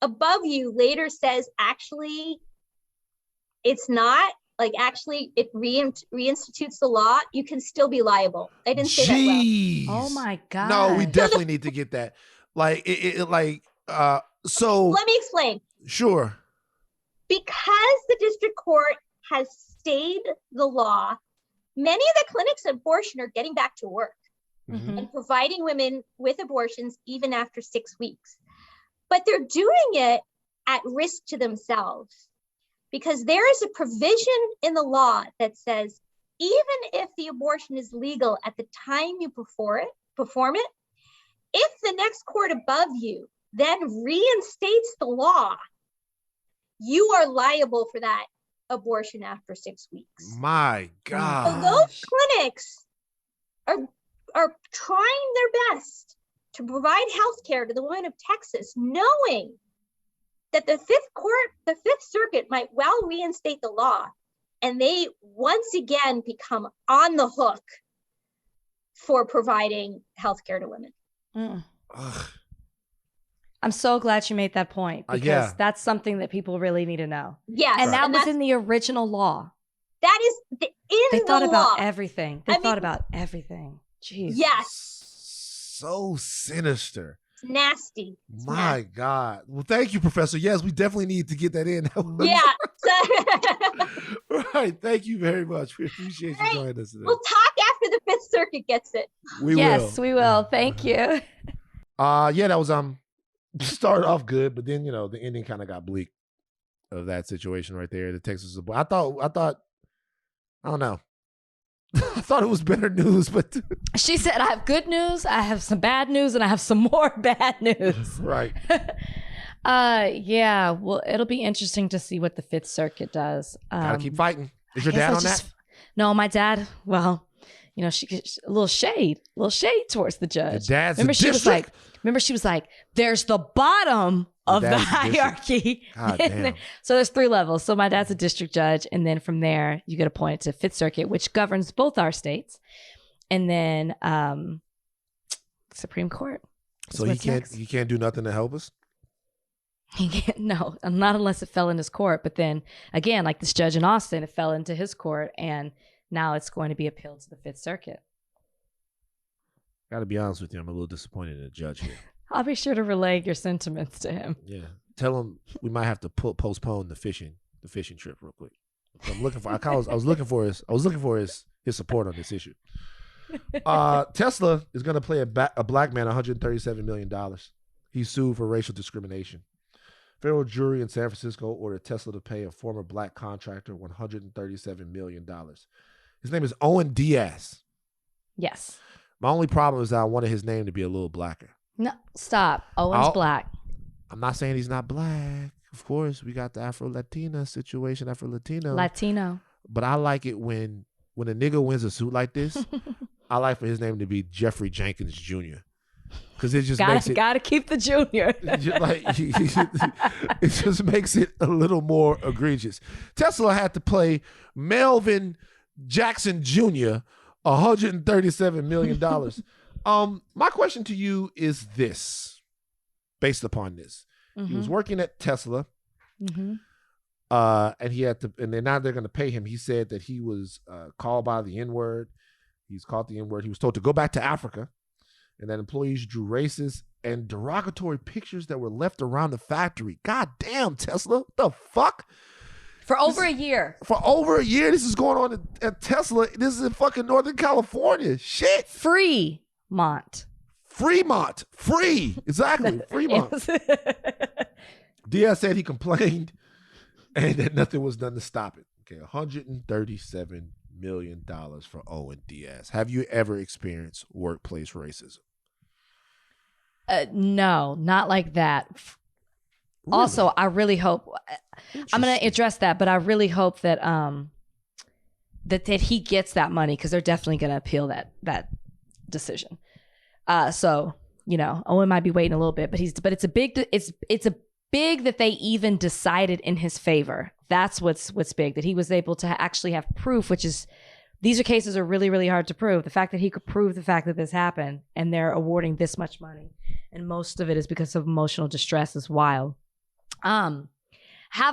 Speaker 3: above you later says, actually, it's not, like actually it reinstitutes the law, you can still be liable. I didn't say that well.
Speaker 2: Oh my God.
Speaker 1: No, we definitely need to get that. So.
Speaker 3: Let me explain.
Speaker 1: Sure.
Speaker 3: Because the district court has stayed the law, many of the clinics of abortion are getting back to work and providing women with abortions even after 6 weeks. But they're doing it at risk to themselves because there is a provision in the law that says, even if the abortion is legal at the time you perform it, if the next court above you then reinstates the law, you are liable for that abortion after 6 weeks.
Speaker 1: My God.
Speaker 3: So those clinics are trying their best to provide health care to the women of Texas, knowing that the Fifth Circuit might well reinstate the law, and they once again become on the hook for providing health care to women.
Speaker 2: I'm so glad you made that point because that's something that people really need to know.
Speaker 3: Yes.
Speaker 2: And that was in the original law.
Speaker 3: That is in the law.
Speaker 2: They thought about everything. They thought about everything. Jeez.
Speaker 3: Yes.
Speaker 1: So sinister.
Speaker 3: It's nasty.
Speaker 1: My God. Well, thank you, Professor. Yes, we definitely need to get that in.
Speaker 3: Yeah.
Speaker 1: Right. Thank you very much. We appreciate you joining us today.
Speaker 3: We'll talk after the Fifth Circuit gets it.
Speaker 2: Yes, we will. Thank you.
Speaker 1: That was started off good, but then the ending kind of got bleak of that situation right there. The Texas, I thought, I don't know. I thought it was better news, but
Speaker 2: she said, I have good news, I have some bad news, and I have some more bad news.
Speaker 1: Right.
Speaker 2: Well, it'll be interesting to see what the Fifth Circuit does.
Speaker 1: Gotta keep fighting. Is your dad on that?
Speaker 2: No, my dad, well, she gets a little shade towards the judge.
Speaker 1: Your dad's
Speaker 2: remember
Speaker 1: she
Speaker 2: was like, there's the bottom of the hierarchy.
Speaker 1: God damn.
Speaker 2: So there's 3 levels. So my dad's a district judge. And then from there, you get appointed to Fifth Circuit, which governs both our states. And then Supreme Court.
Speaker 1: So he can't do nothing to help us?
Speaker 2: He can't, no, not unless it fell in his court. But then again, like this judge in Austin, it fell into his court. And now it's going to be appealed to the Fifth Circuit.
Speaker 1: Got to be honest with you, I'm a little disappointed in the judge here.
Speaker 2: I'll be sure to relay your sentiments to him.
Speaker 1: Yeah, tell him we might have to postpone the fishing trip real quick. I'm looking for. I was looking for his support on this issue. Tesla is going to pay a black man $137 million. He's sued for racial discrimination. Federal jury in San Francisco ordered Tesla to pay a former black contractor $137 million. His name is Owen Diaz.
Speaker 2: Yes.
Speaker 1: My only problem is that I wanted his name to be a little blacker.
Speaker 2: No, stop. Owen's black.
Speaker 1: I'm not saying he's not black. Of course, we got the Afro-Latina situation, Latino. But I like it when a nigga wins a suit like this, I like for his name to be Jeffrey Jenkins Jr. because it just makes it.
Speaker 2: Gotta keep the junior.
Speaker 1: It just makes it a little more egregious. Tesla had to pay Melvin Jackson Jr. $137 million. My question to you is this, based upon this. He was working at Tesla, and he had to, and then now they're going to pay him. He said that he was called by the N-word. He's called the N-word. He was told to go back to Africa, and that employees drew racist and derogatory pictures that were left around the factory. God damn, Tesla. What the fuck?
Speaker 2: For over a year.
Speaker 1: For over a year, this is going on at Tesla. This is in fucking Northern California. Shit.
Speaker 2: Fremont.
Speaker 1: Free. Exactly. Fremont. Diaz said he complained and that nothing was done to stop it. Okay, $137 million for Owen Diaz. Have you ever experienced workplace racism?
Speaker 2: No, not like that. Really? Also, I really hope, I'm going to address that, but I really hope that that he gets that money, because they're definitely going to appeal that decision. So, you know, Owen might be waiting a little bit, but it's a big that they even decided in his favor. That's what's big, that he was able to actually have proof, which is, these are cases are really, really hard to prove. The fact that he could prove the fact that this happened and they're awarding this much money, and most of it is because of emotional distress, is wild. Have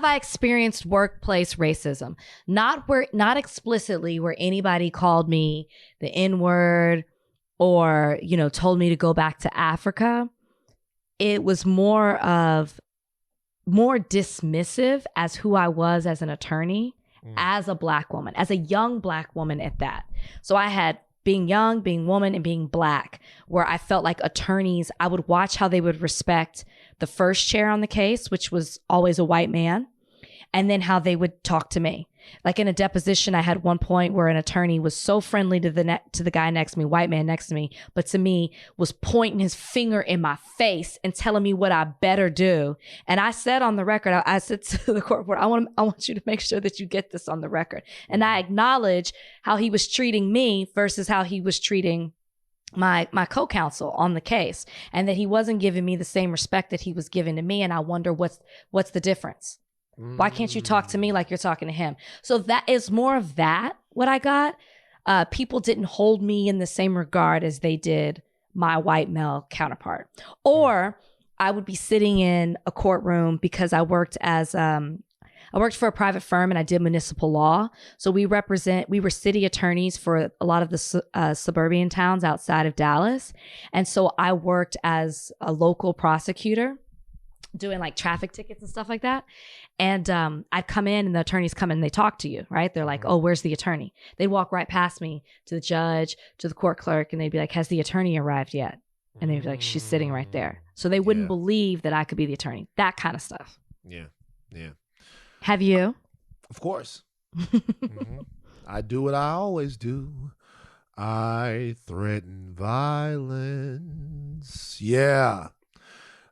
Speaker 2: I experienced workplace racism? Not explicitly where anybody called me the N-word or, you know, told me to go back to Africa. It was more dismissive as who I was as an attorney, as a Black woman, as a young Black woman at that. So I had being young, being woman, and being Black, where I felt like attorneys, I would watch how they would respect the first chair on the case, which was always a white man, and then how they would talk to me. Like in a deposition, I had one point where an attorney was so friendly to the guy next to me, white man next to me, but to me was pointing his finger in my face and telling me what I better do. And I said on the record, I said to the court reporter, I want you to make sure that you get this on the record. And I acknowledge how he was treating me versus how he was treating my co-counsel on the case, and that he wasn't giving me the same respect that he was giving to me. And I wonder what's the difference? Why can't you talk to me like you're talking to him? So that is more of that, what I got. People didn't hold me in the same regard as they did my white male counterpart. Or I would be sitting in a courtroom because I worked for a private firm and I did municipal law. So we were city attorneys for a lot of the suburban towns outside of Dallas. And so I worked as a local prosecutor doing like traffic tickets and stuff like that. And I'd come in and the attorneys come in and they talk to you, right? They're like, oh, where's the attorney? They'd walk right past me to the judge, to the court clerk, and they'd be like, has the attorney arrived yet? And they'd be like, she's sitting right there. So they wouldn't believe that I could be the attorney. That kind of stuff.
Speaker 1: Yeah.
Speaker 2: Have you?
Speaker 1: Of course. I do what I always do. I threaten violence. Yeah.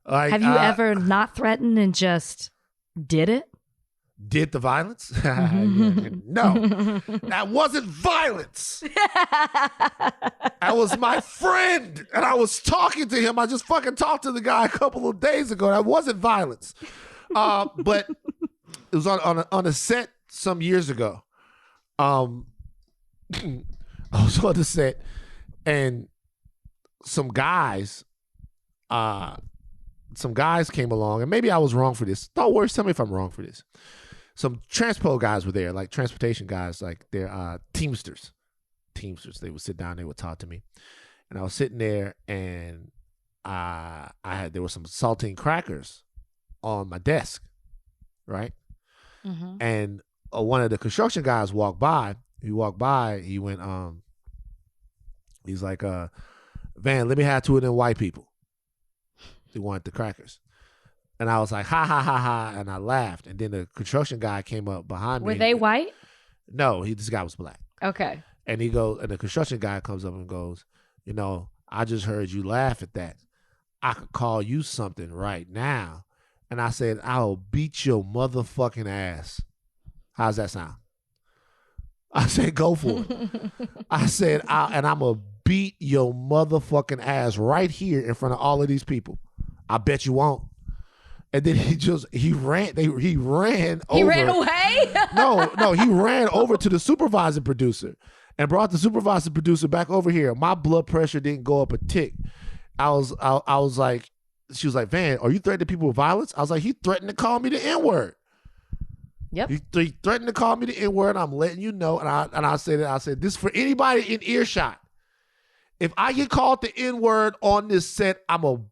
Speaker 2: Have you ever not threatened and just did it?
Speaker 1: Did the violence? No, that wasn't violence. That was my friend, and I was talking to him. I just fucking talked to the guy a couple of days ago. That wasn't violence. But it was on a set some years ago. I was on the set, and some guys came along, and maybe I was wrong for this. Don't worry, tell me if I'm wrong for this. Some transpo guys were there, like transportation guys, like they're Teamsters. They would sit down, they would talk to me. And I was sitting there, and there were some saltine crackers on my desk, right? And one of the construction guys walked by. He went, he's like, Van, let me have two of them white people. They wanted the crackers. And I was like, ha, ha, ha, ha. And I laughed. And then the construction guy came up behind me.
Speaker 2: Were they white?
Speaker 1: No, this guy was Black.
Speaker 2: Okay.
Speaker 1: And the construction guy comes up and goes, you know, I just heard you laugh at that. I could call you something right now. And I said, I'll beat your motherfucking ass. How's that sound? I said, go for it. I said, I'm going to beat your motherfucking ass right here in front of all of these people. I bet you won't. And then he ran over.
Speaker 2: He ran away?
Speaker 1: No, he ran over to the supervising producer and brought the supervising producer back over here. My blood pressure didn't go up a tick. I was like, she was like, Van, are you threatening people with violence? I was like, he threatened to call me the N-word.
Speaker 2: Yep.
Speaker 1: He threatened to call me the N-word. I'm letting you know. And I said this for anybody in earshot. If I get called the N-word on this set, I'm going to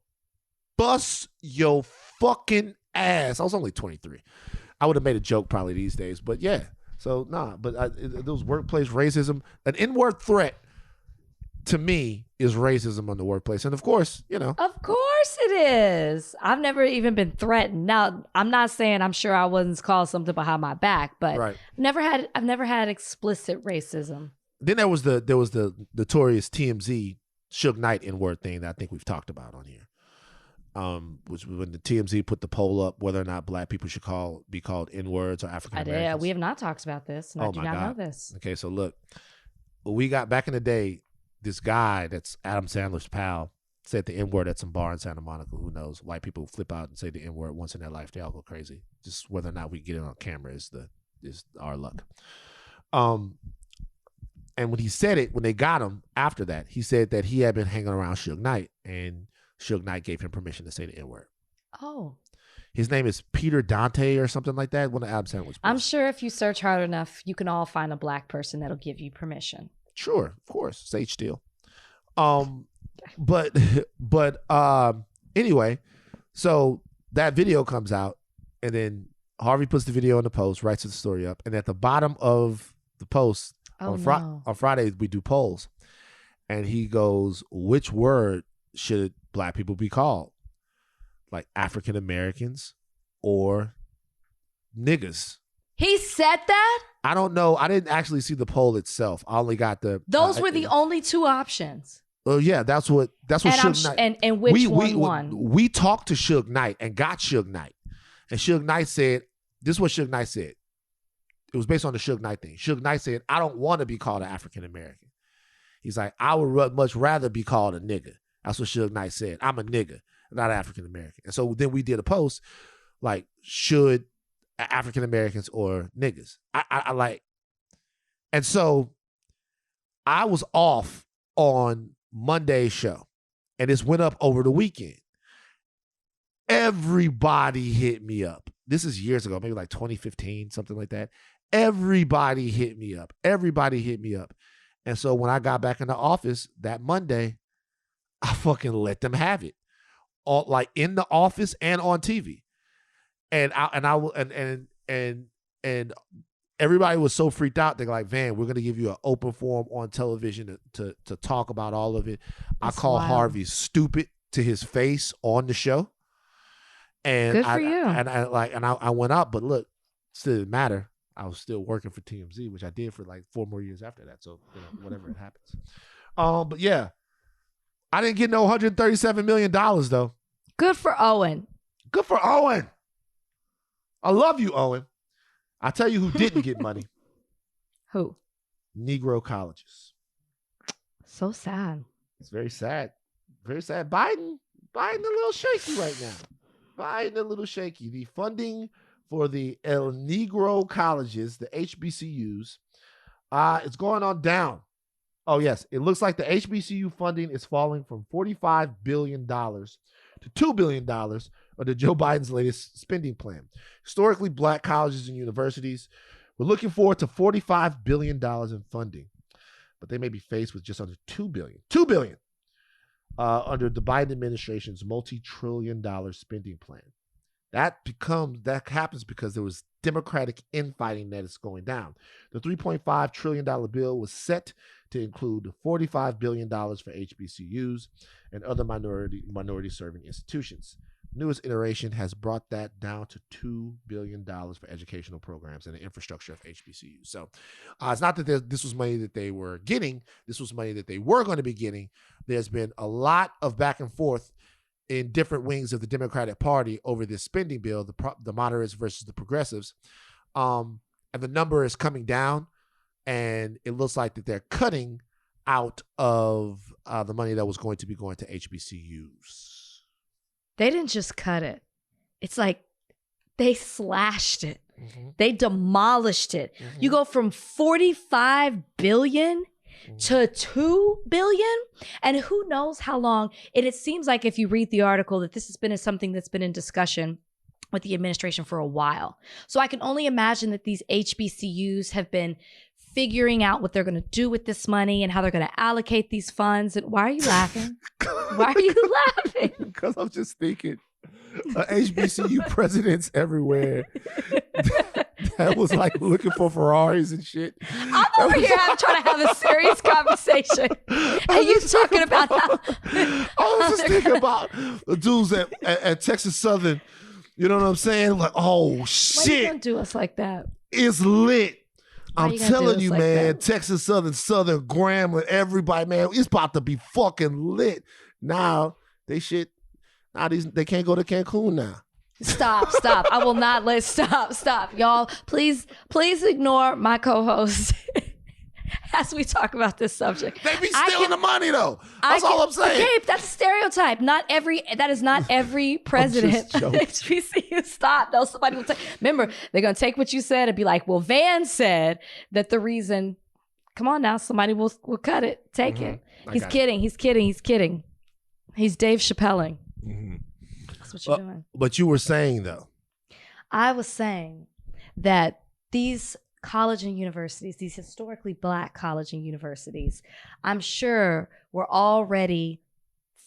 Speaker 1: bust your fucking ass. I was only 23. I would have made a joke probably these days, but yeah. So those workplace racism, an N-word threat to me is racism on the workplace. And of course,
Speaker 2: Of course it is. I've never even been threatened. Now, I'm not saying I'm sure I wasn't called something behind my back, but
Speaker 1: right.
Speaker 2: I've never had explicit racism.
Speaker 1: Then there was the notorious TMZ Suge Knight N-word thing that I think we've talked about on here. Which when the TMZ put the poll up whether or not black people should be called N-words or African Americans.
Speaker 2: Yeah, we have not talked about this, and I do not know this.
Speaker 1: Okay, so look, we got back in the day, this guy that's Adam Sandler's pal said the N-word at some bar in Santa Monica. Who knows? White people flip out and say the N-word once in their life. They all go crazy. Just whether or not we get it on camera is our luck. And when he said it, when they got him after that, he said that he had been hanging around Suge Knight, and Suge Knight gave him permission to say the N-word.
Speaker 2: Oh.
Speaker 1: His name is Peter Dante or something like that. One of Adam Sandler's.
Speaker 2: I'm sure if you search hard enough, you can all find a black person that'll give you permission.
Speaker 1: Sure, of course. Sage Steele. But anyway, so that video comes out, and then Harvey puts the video in the post, writes the story up, and at the bottom of the post on Fridays we do polls, and he goes, which word should black people be called? Like African Americans or niggas?
Speaker 2: He said that?
Speaker 1: I don't know. I didn't actually see the poll itself. I only got
Speaker 2: those were the only two options.
Speaker 1: Oh yeah, that's what Suge Knight.
Speaker 2: And which one won?
Speaker 1: We talked to Suge Knight and got Suge Knight. And Suge Knight said, this is what Suge Knight said. It was based on the Suge Knight thing. Suge Knight said, I don't want to be called an African American. He's like, I would much rather be called a nigga. That's what Suge Knight said. I'm a nigga, not African American. And so then we did a post like, should African Americans or niggas? I like, and so I was off on Monday's show, and this went up over the weekend. Everybody hit me up. This is years ago, maybe like 2015, something like that. Everybody hit me up. And so when I got back in the office that Monday, I fucking let them have it, all like in the office and on TV, and everybody was so freaked out. They're like, Van, we're gonna give you an open forum on television to talk about all of it. I call Harvey stupid to his face on the show, and
Speaker 2: good for you.
Speaker 1: I went out, but look, it didn't matter. I was still working for TMZ, which I did for like 4 more years after that. So whatever it happens. But yeah. I didn't get no $137 million, though.
Speaker 2: Good for Owen.
Speaker 1: Good for Owen. I love you, Owen. I'll tell you who didn't get money.
Speaker 2: Who?
Speaker 1: Negro colleges.
Speaker 2: So sad.
Speaker 1: It's very sad. Very sad. Biden a little shaky right now. The funding for the El Negro colleges, the HBCUs, it's going on down. Oh, yes. It looks like the HBCU funding is falling from $45 billion to $2 billion under Joe Biden's latest spending plan. Historically, black colleges and universities were looking forward to $45 billion in funding, but they may be faced with just under $2 billion under the Biden administration's multi-trillion-dollar spending plan. That happens because there was Democratic infighting that is going down. The $3.5 trillion bill was set to include $45 billion for HBCUs and other minority-serving institutions. The newest iteration has brought that down to $2 billion for educational programs and the infrastructure of HBCUs. So it's not that this was money that they were getting. This was money that they were going to be getting. There's been a lot of back and forth in different wings of the Democratic Party over this spending bill, the moderates versus the progressives. And the number is coming down, and it looks like that they're cutting out of the money that was going to be going to HBCUs.
Speaker 2: They didn't just cut it. It's like they slashed it. Mm-hmm. They demolished it. Mm-hmm. You go from $45 billion to $2 billion, and who knows how long. And it seems like if you read the article that this has been something that's been in discussion with the administration for a while. So I can only imagine that these HBCUs have been figuring out what they're going to do with this money and how they're going to allocate these funds. And why are you laughing? Why are you laughing?
Speaker 1: Because I'm just thinking HBCU presidents everywhere that was like looking for Ferraris and shit.
Speaker 2: I'm over here trying to have a serious conversation. And you talking about how...
Speaker 1: I was just thinking about the dudes at Texas Southern. You know what I'm saying? Like, oh, shit.
Speaker 2: Why are you going to do us like that?
Speaker 1: It's lit. I'm telling you, like man, that? Texas Southern, Southern Grammar, everybody, man, it's about to be fucking lit. Now, they can't go to Cancun now.
Speaker 2: Stop. I will not stop. Y'all, please ignore my co-host as we talk about this subject.
Speaker 1: They be stealing the money, though. That's all I'm saying.
Speaker 2: Okay, that's a stereotype. That is not every president. HBCU, stop. No, somebody will take. Remember, they're going to take what you said and be like, well, Van said that the reason. Come on now, somebody will cut it. Take it. He's kidding. He's kidding. He's Dave Chappelling. Mm-hmm. That's what you're doing.
Speaker 1: But you were saying, though.
Speaker 2: I was saying that these college and universities, these historically Black college and universities, I'm sure were already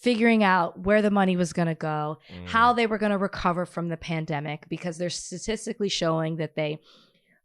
Speaker 2: figuring out where the money was going to go, how they were going to recover from the pandemic, because they're statistically showing that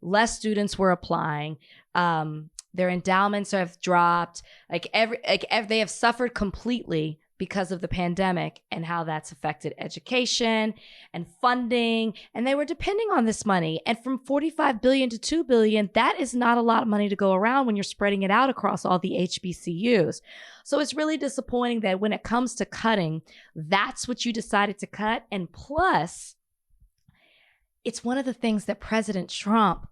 Speaker 2: less students were applying. Their endowments have dropped. They have suffered completely because of the pandemic and how that's affected education and funding. And they were depending on this money. And from $45 billion to $2 billion, that is not a lot of money to go around when you're spreading it out across all the HBCUs. So it's really disappointing that when it comes to cutting, that's what you decided to cut. And plus, it's one of the things that President Trump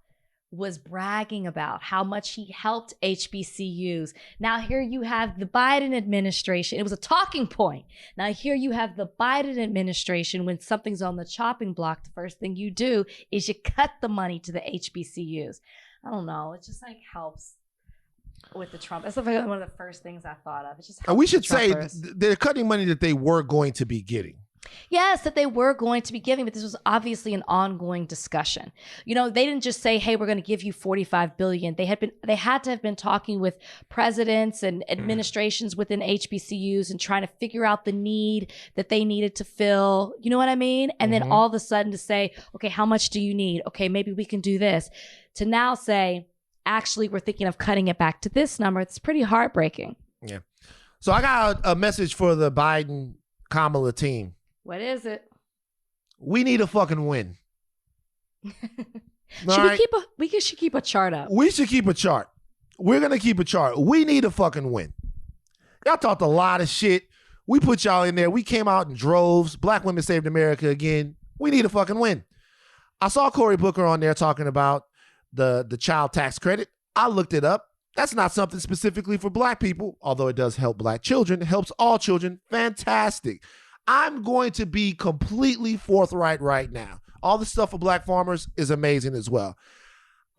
Speaker 2: was bragging about, how much he helped HBCUs. Now here you have the Biden administration. It was a talking point. Now here you have the Biden administration. When something's on the chopping block, the first thing you do is you cut the money to the HBCUs. I don't know. It just like helps with the Trump. That's like one of the first things I thought of. It just helps.
Speaker 1: We should say they're cutting money that they were going to be getting.
Speaker 2: Yes, that they were going to be giving, but this was obviously an ongoing discussion. You know, they didn't just say, hey, we're going to give you $45 billion. They had to have been talking with presidents and administrations within HBCUs and trying to figure out the need that they needed to fill. You know what I mean? And then all of a sudden to say, okay, how much do you need? Okay, maybe we can do this. To now say, actually, we're thinking of cutting it back to this number. It's pretty heartbreaking. Yeah.
Speaker 1: So I got a message for the Biden-Kamala team.
Speaker 2: What is it?
Speaker 1: We need a fucking win.
Speaker 2: We should keep a chart up.
Speaker 1: We should keep a chart. We're going to keep a chart. We need a fucking win. Y'all talked a lot of shit. We put y'all in there. We came out in droves. Black women saved America again. We need a fucking win. I saw Cory Booker on there talking about the child tax credit. I looked it up. That's not something specifically for Black people, although it does help Black children. It helps all children. Fantastic. I'm going to be completely forthright right now. All the stuff for Black farmers is amazing as well.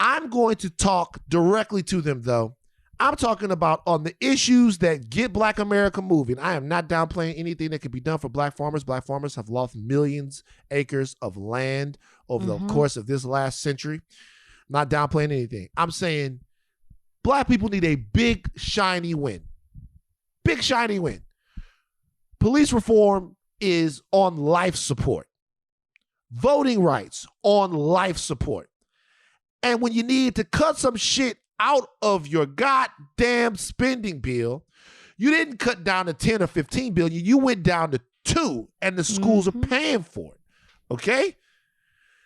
Speaker 1: I'm going to talk directly to them, though. I'm talking about on the issues that get Black America moving. I am not downplaying anything that can be done for Black farmers. Black farmers have lost millions acres of land over the course of this last century. Not downplaying anything. I'm saying Black people need a big, shiny win. Big, shiny win. Police reform is on life support. Voting rights on life support. And when you need to cut some shit out of your goddamn spending bill, you didn't cut down to 10 or 15 billion. You went down to 2, and the schools are paying for it. Okay?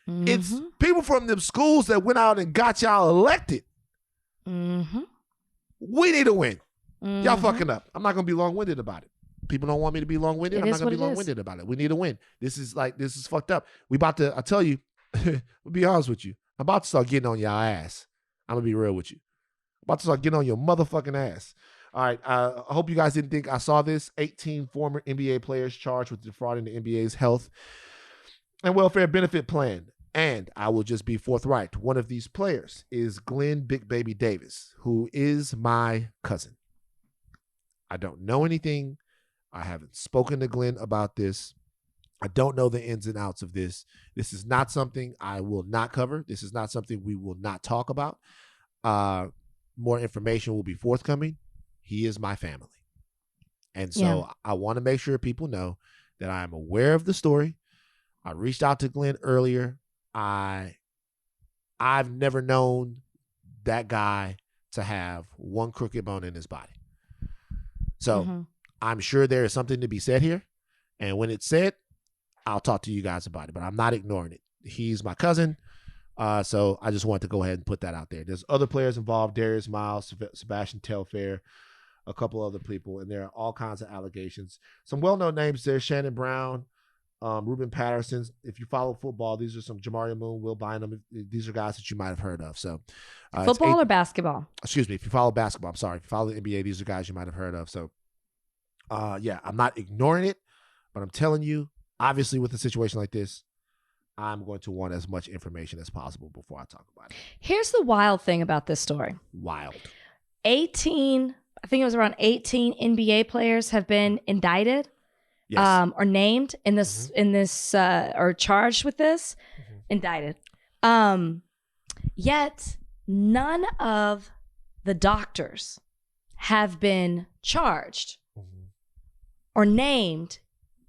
Speaker 1: It's people from them schools that went out and got y'all elected. We need a win. Y'all fucking up. I'm not going to be long-winded about it. People don't want me to be long-winded. I'm not going to be long-winded about it. We need a win. This is fucked up. I tell you, I'll be honest with you. I'm about to start getting on your ass. I'm going to be real with you. I'm about to start getting on your motherfucking ass. All right. I hope you guys didn't think I saw this. 18 former NBA players charged with defrauding the NBA's health and welfare benefit plan. And I will just be forthright. One of these players is Glenn Big Baby Davis, who is my cousin. I don't know anything. I haven't spoken to Glenn about this. I don't know the ins and outs of this. This is not something I will not cover. This is not something we will not talk about. More information will be forthcoming. He is my family. And so I want to make sure people know that I am aware of the story. I reached out to Glenn earlier. I've never known that guy to have one crooked bone in his body. So I'm sure there is something to be said here. And when it's said, I'll talk to you guys about it, but I'm not ignoring it. He's my cousin. So I just wanted to go ahead and put that out there. There's other players involved, Darius Miles, Sebastian Telfair, a couple other people, and there are all kinds of allegations. Some well-known names there, Shannon Brown, Ruben Patterson. If you follow football, these are some Jamaria Moon, Will Bynum. These are guys that you might have heard of. So
Speaker 2: football or basketball?
Speaker 1: Excuse me. If you follow basketball, I'm sorry. If you follow the NBA, these are guys you might have heard of. So I'm not ignoring it, but I'm telling you, obviously with a situation like this, I'm going to want as much information as possible before I talk about it.
Speaker 2: Here's the wild thing about this story.
Speaker 1: Wild.
Speaker 2: 18, I think it was around 18 NBA players have been indicted.
Speaker 1: Yes.
Speaker 2: Or named in this or charged with this, indicted. Yet none of the doctors have been charged or named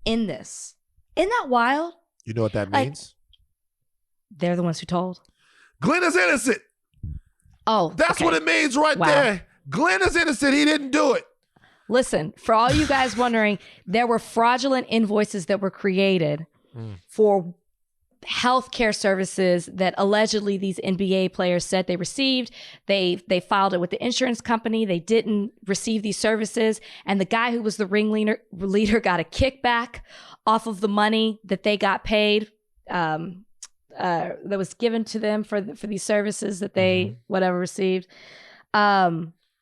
Speaker 2: in this. Isn't that wild?
Speaker 1: You know what that means?
Speaker 2: They're the ones who told.
Speaker 1: Glenn is innocent.
Speaker 2: Oh,
Speaker 1: that's what it means right there. Glenn is innocent. He didn't do it.
Speaker 2: Listen, for all you guys wondering, there were fraudulent invoices that were created for healthcare services that allegedly these NBA players said they received. They filed it with the insurance company. They didn't receive these services. And the guy who was the ringleader got a kickback off of the money that they got paid that was given to them for these services that they received.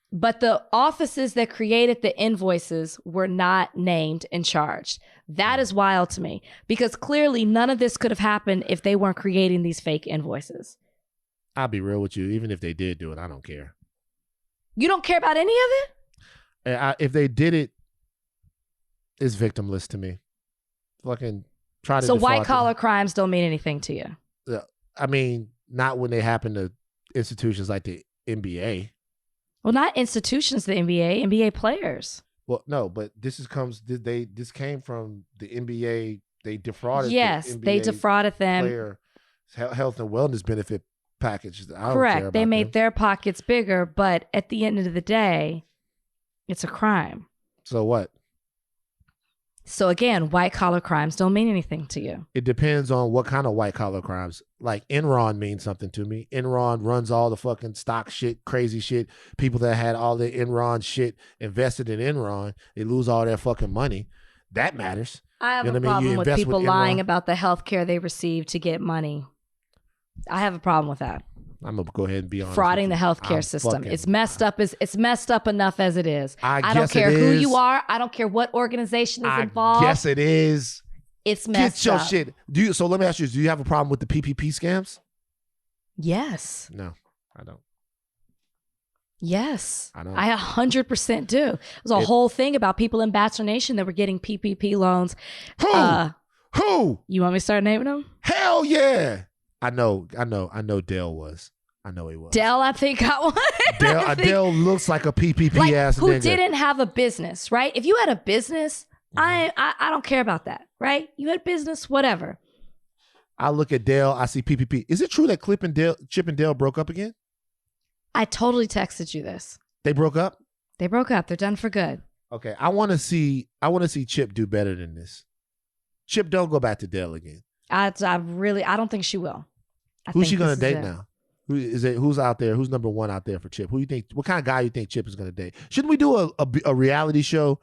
Speaker 2: But the offices that created the invoices were not named and charged. That is wild to me because clearly none of this could have happened if they weren't creating these fake invoices.
Speaker 1: I'll be real with you. Even if they did do it, I don't care.
Speaker 2: You don't care about any of it?
Speaker 1: If they did it, it's victimless to me. Fucking try to.
Speaker 2: So white collar crimes don't mean anything to you?
Speaker 1: I mean, not when they happen to institutions like the NBA.
Speaker 2: Well, not institutions, the NBA players.
Speaker 1: Well, no, but this came from the NBA. They defrauded.
Speaker 2: Yes, they defrauded them.
Speaker 1: Player health and wellness benefit package.
Speaker 2: Correct. They made their pockets bigger, but at the end of the day, it's a crime.
Speaker 1: So what?
Speaker 2: So again, white collar crimes don't mean anything to you.
Speaker 1: It depends on what kind of white collar crimes. Like Enron means something to me. Enron runs all the fucking stock shit, crazy shit. People that had all their Enron shit invested in Enron, they lose all their fucking money. That matters.
Speaker 2: I have a problem with people lying about the health care they received to get money. I have a problem with that.
Speaker 1: I'm gonna go ahead and be honest.
Speaker 2: Frauding the healthcare system. It's messed up. It's messed up enough as it is. I don't care who you are. I don't care what organization is involved.
Speaker 1: Yes, it is.
Speaker 2: It's messed up.
Speaker 1: Get your shit. So let me ask you: do you have a problem with the PPP scams?
Speaker 2: Yes.
Speaker 1: No, I don't.
Speaker 2: Yes,
Speaker 1: I don't.
Speaker 2: I 100% do. There's a whole thing about people in Bachelor Nation that were getting PPP loans.
Speaker 1: Who?
Speaker 2: You want me to start naming them?
Speaker 1: Hell yeah. I know Dale was. I know he was.
Speaker 2: Dale, I think got one.
Speaker 1: Dale looks like a PPP ass
Speaker 2: who
Speaker 1: nigga.
Speaker 2: Didn't have a business, right? If you had a business, I don't care about that, right? You had business, whatever.
Speaker 1: I look at Dale, I see PPP. Is it true that Chip and Dale broke up again?
Speaker 2: I totally texted you this.
Speaker 1: They broke up?
Speaker 2: They broke up. They're done for good.
Speaker 1: Okay, I want to see Chip do better than this. Chip, don't go back to Dale again.
Speaker 2: I don't think she will.
Speaker 1: Who's she gonna date now? Who's out there? Who's number one out there for Chip? Who you think? What kind of guy you think Chip is gonna date? Shouldn't we do a reality show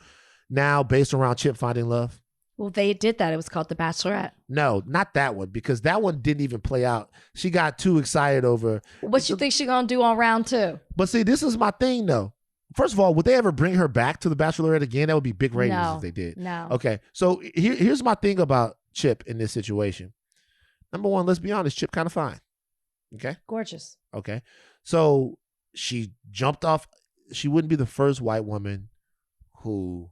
Speaker 1: now based around Chip finding love?
Speaker 2: Well, they did that. It was called The Bachelorette.
Speaker 1: No, not that one, because that one didn't even play out. She got too excited over.
Speaker 2: What you think she gonna do on round 2?
Speaker 1: But see, this is my thing though. first of all, would they ever bring her back to The Bachelorette again? That would be big ratings
Speaker 2: No,
Speaker 1: if they did.
Speaker 2: no.
Speaker 1: Okay, so here's my thing about Chip in this situation. Number one, let's be honest, Chip kind of fine. Okay?
Speaker 2: Gorgeous.
Speaker 1: Okay. So she jumped off. She wouldn't be the first white woman who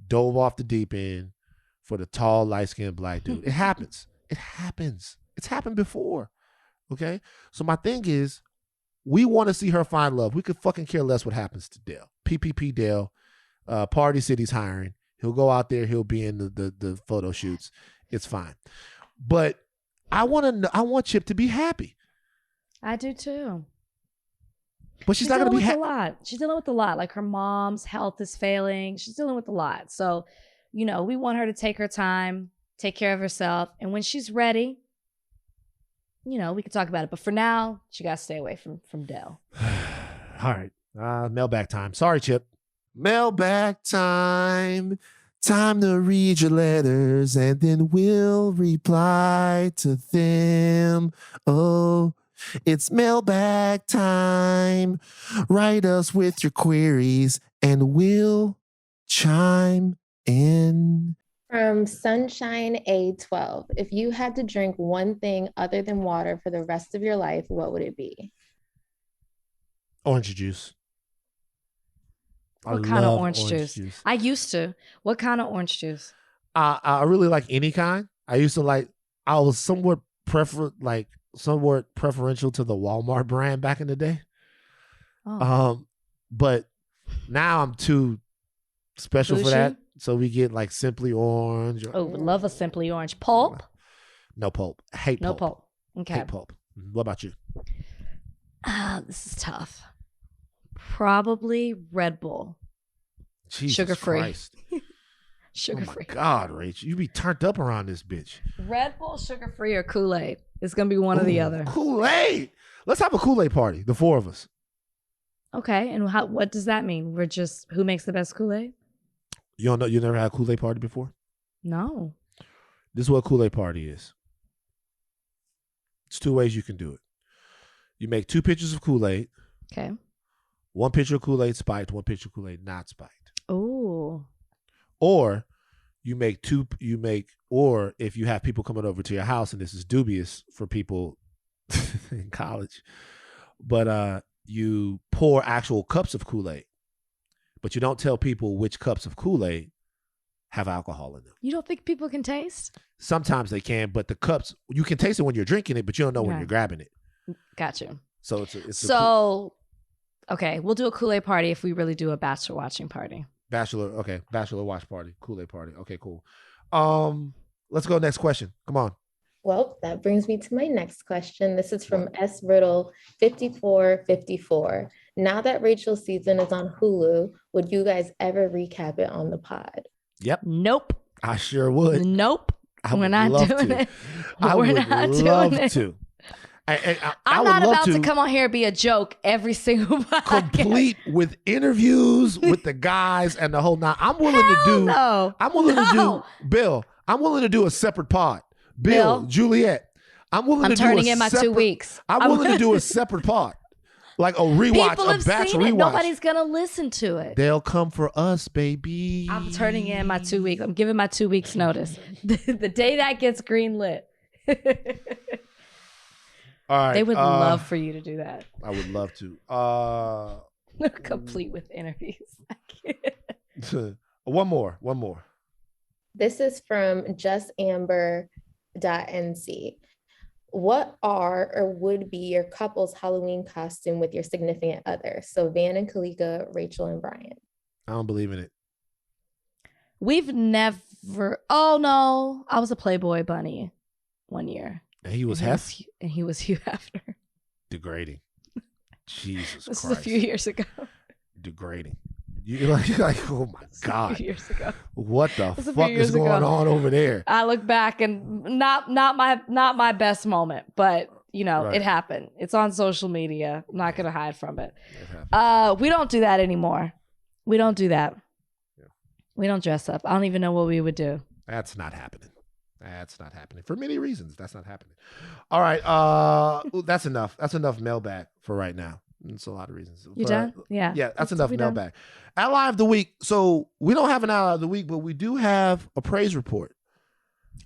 Speaker 1: dove off the deep end for the tall, light-skinned black dude. It happens. It happens. It's happened before. Okay? So my thing is, we want to see her find love. We could fucking care less what happens to Dale. PPP Dale, Party City's hiring. He'll go out there. He'll be in the photo shoots. It's fine. But I want Chip to be happy.
Speaker 2: I do too.
Speaker 1: But she's not going to be happy.
Speaker 2: A lot. She's dealing with a lot. Like her mom's health is failing. She's dealing with a lot. So, we want her to take her time, take care of herself. And when she's ready, we can talk about it. But for now, she got to stay away from Dell.
Speaker 1: All right. Mailbag time. Sorry, Chip. Mailbag time. Time to read your letters and then we'll reply to them. Oh, it's mailbag time. Write us with your queries and we'll chime in.
Speaker 4: From Sunshine A12, if you had to drink one thing other than water for the rest of your life, what would it be?
Speaker 1: Orange juice.
Speaker 2: What kind of orange juice? I used to. What kind of orange juice?
Speaker 1: I really like any kind. I was somewhat preferential to the Walmart brand back in the day.
Speaker 2: Oh.
Speaker 1: But now I'm too special
Speaker 2: Bougie?
Speaker 1: for that. So we get like Simply Orange.
Speaker 2: Love a Simply Orange. Pulp?
Speaker 1: No pulp. Hate
Speaker 2: No
Speaker 1: pulp.
Speaker 2: pulp. Okay.
Speaker 1: Hate pulp. What about you?
Speaker 2: This is tough. Probably Red Bull.
Speaker 1: Jesus
Speaker 2: Sugar-free.
Speaker 1: Christ.
Speaker 2: Sugar-free.
Speaker 1: Oh my God, Rach. You be turned up around this bitch.
Speaker 2: Red Bull, sugar-free, or Kool-Aid. It's going to be one or the other.
Speaker 1: Kool-Aid. Let's have a Kool-Aid party, the four of us.
Speaker 2: Okay. And what does that mean? We're just, who makes the best Kool-Aid?
Speaker 1: You don't know? You never had a Kool-Aid party before?
Speaker 2: No.
Speaker 1: This is what a Kool-Aid party is. It's two ways you can do it. You make 2 pitchers of Kool-Aid.
Speaker 2: Okay.
Speaker 1: 1 pitcher of Kool-Aid spiked, 1 pitcher of Kool-Aid not spiked.
Speaker 2: Oh.
Speaker 1: Or or if you have people coming over to your house, and this is dubious for people in college, but you pour actual cups of Kool-Aid, but you don't tell people which cups of Kool-Aid have alcohol in them.
Speaker 2: You don't think people can taste?
Speaker 1: Sometimes they can, but the cups, you can taste it when you're drinking it, but you don't know when you're grabbing it.
Speaker 2: Got you.
Speaker 1: So
Speaker 2: okay, we'll do a Kool-Aid party if we really do a bachelor watching party.
Speaker 1: Bachelor watch party, Kool-Aid party. Okay, cool. Let's go next question. Come on.
Speaker 4: Well, that brings me to my next question. This is from S. Riddle 5454. Now that Rachel's season is on Hulu, would you guys ever recap it on the pod?
Speaker 1: Yep.
Speaker 2: Nope.
Speaker 1: I sure would.
Speaker 2: Nope. We're not doing it.
Speaker 1: I would love to.
Speaker 2: I'm not about to come on here and be a joke every single podcast.
Speaker 1: Complete with interviews with the guys and the whole nine. I'm willing to do Bill. I'm willing to do a separate pod. Bill, Juliet. I'm
Speaker 2: turning in my 2 weeks.
Speaker 1: I'm willing to do a separate pod. Like a rewatch,
Speaker 2: People have
Speaker 1: a batch
Speaker 2: seen
Speaker 1: rewatch.
Speaker 2: it. Nobody's gonna listen to it.
Speaker 1: They'll come for us, baby.
Speaker 2: I'm turning in my 2 weeks. I'm giving my 2 weeks notice. The day that gets green lit.
Speaker 1: All right.
Speaker 2: They would love for you to do that.
Speaker 1: I would love to.
Speaker 2: Complete with interviews.
Speaker 1: One more.
Speaker 4: This is from justamber.nc. What are or would be your couple's Halloween costume with your significant other? So Van and Kalika, Rachel and Brian.
Speaker 1: I don't believe in it.
Speaker 2: We've never. Oh no, I was a Playboy bunny one year.
Speaker 1: And he was Hef?
Speaker 2: And he was Hugh Hefner.
Speaker 1: Degrading. Jesus
Speaker 2: This
Speaker 1: Christ.
Speaker 2: is a few years ago.
Speaker 1: Degrading. You're like, oh my God.
Speaker 2: A few years ago.
Speaker 1: What the fuck is going on over there?
Speaker 2: I look back and not my best moment, but It happened. It's on social media. I'm not gonna hide from it. We don't do that anymore. We don't do that. Yeah. We don't dress up. I don't even know what we would do.
Speaker 1: That's not happening. For many reasons. That's not happening. All right. That's enough. That's enough mailbag for right now. It's a lot of reasons.
Speaker 2: You done? Yeah.
Speaker 1: Yeah, that's enough
Speaker 2: We done.
Speaker 1: mailbag. Ally of the week. So we don't have an ally of the week, but we do have a praise report.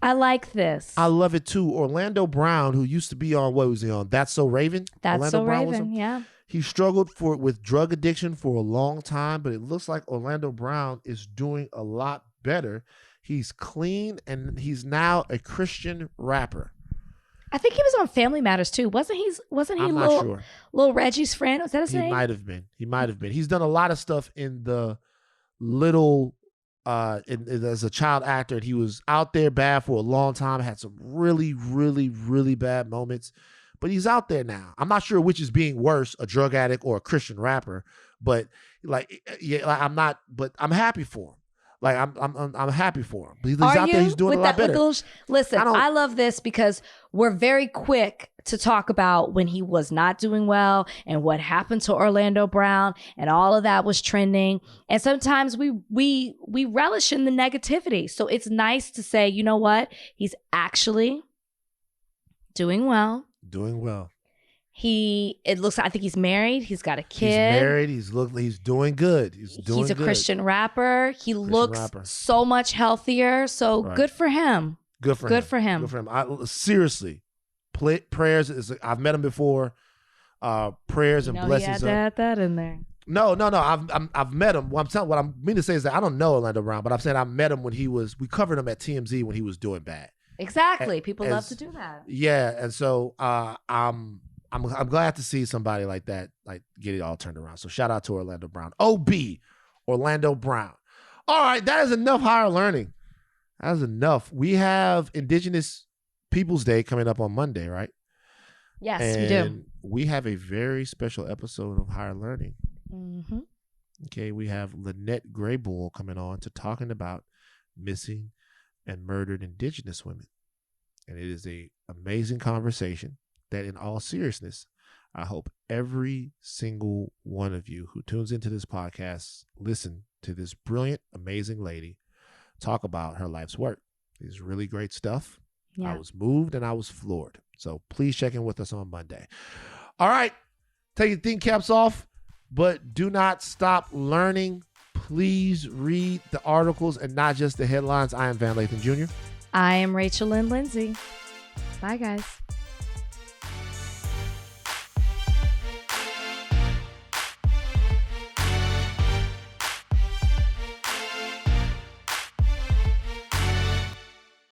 Speaker 2: I like this.
Speaker 1: I love it too. Orlando Brown, who used to be on, what was he on? That's So Raven?
Speaker 2: That's
Speaker 1: Orlando
Speaker 2: So
Speaker 1: Brown was
Speaker 2: Raven,
Speaker 1: on?
Speaker 2: yeah.
Speaker 1: He struggled with drug addiction for a long time, but it looks like Orlando Brown is doing a lot better. He's clean, and he's now a Christian rapper.
Speaker 2: I think he was on Family Matters too. Wasn't he
Speaker 1: I'm not sure.
Speaker 2: Little Reggie's friend? Was that his name?
Speaker 1: He might have been. He's done a lot of stuff in the little as a child actor. And he was out there bad for a long time, had some really, really, really bad moments. But he's out there now. I'm not sure which is being worse, a drug addict or a Christian rapper. But I'm happy for him. Like I'm happy for him. He's out there. He's doing a lot better.
Speaker 2: Listen, I love this because we're very quick to talk about when he was not doing well and what happened to Orlando Brown, and all of that was trending. And sometimes we relish in the negativity. So it's nice to say, you know what? He's actually doing well. It looks like, I think he's married. He's got a kid.
Speaker 1: He's married. He's doing good. He's a
Speaker 2: Christian rapper. He looks so much healthier. So good for him.
Speaker 1: Good for him. Seriously, prayers. I've met him before. Prayers and blessings.
Speaker 2: He had that in there.
Speaker 1: No. I've met him. What I mean to say is that I don't know Orlando Brown, but I'm saying I met him when we covered him at TMZ when he was doing bad.
Speaker 2: Exactly. People love to do that.
Speaker 1: Yeah, and so I'm glad to see somebody like that, like, get it all turned around. So shout out to Orlando Brown. Orlando Brown. All right, that is enough higher learning. That is enough. We have Indigenous Peoples Day coming up on Monday, right?
Speaker 2: Yes,
Speaker 1: and
Speaker 2: we do.
Speaker 1: We have a very special episode of Higher Learning.
Speaker 2: Mm-hmm.
Speaker 1: Okay, we have Lynette Graybull coming on to talking about missing and murdered Indigenous women. And it is an amazing conversation that, in all seriousness, I hope every single one of you who tunes into this podcast listen to this brilliant, amazing lady talk about her life's work. It's really great stuff. Yeah. I was moved and I was floored. So please check in with us on Monday. All right. Take your thinking caps off, but do not stop learning. Please read the articles and not just the headlines. I am Van Lathan Jr.
Speaker 2: I am Rachel Lindsay. Bye, guys.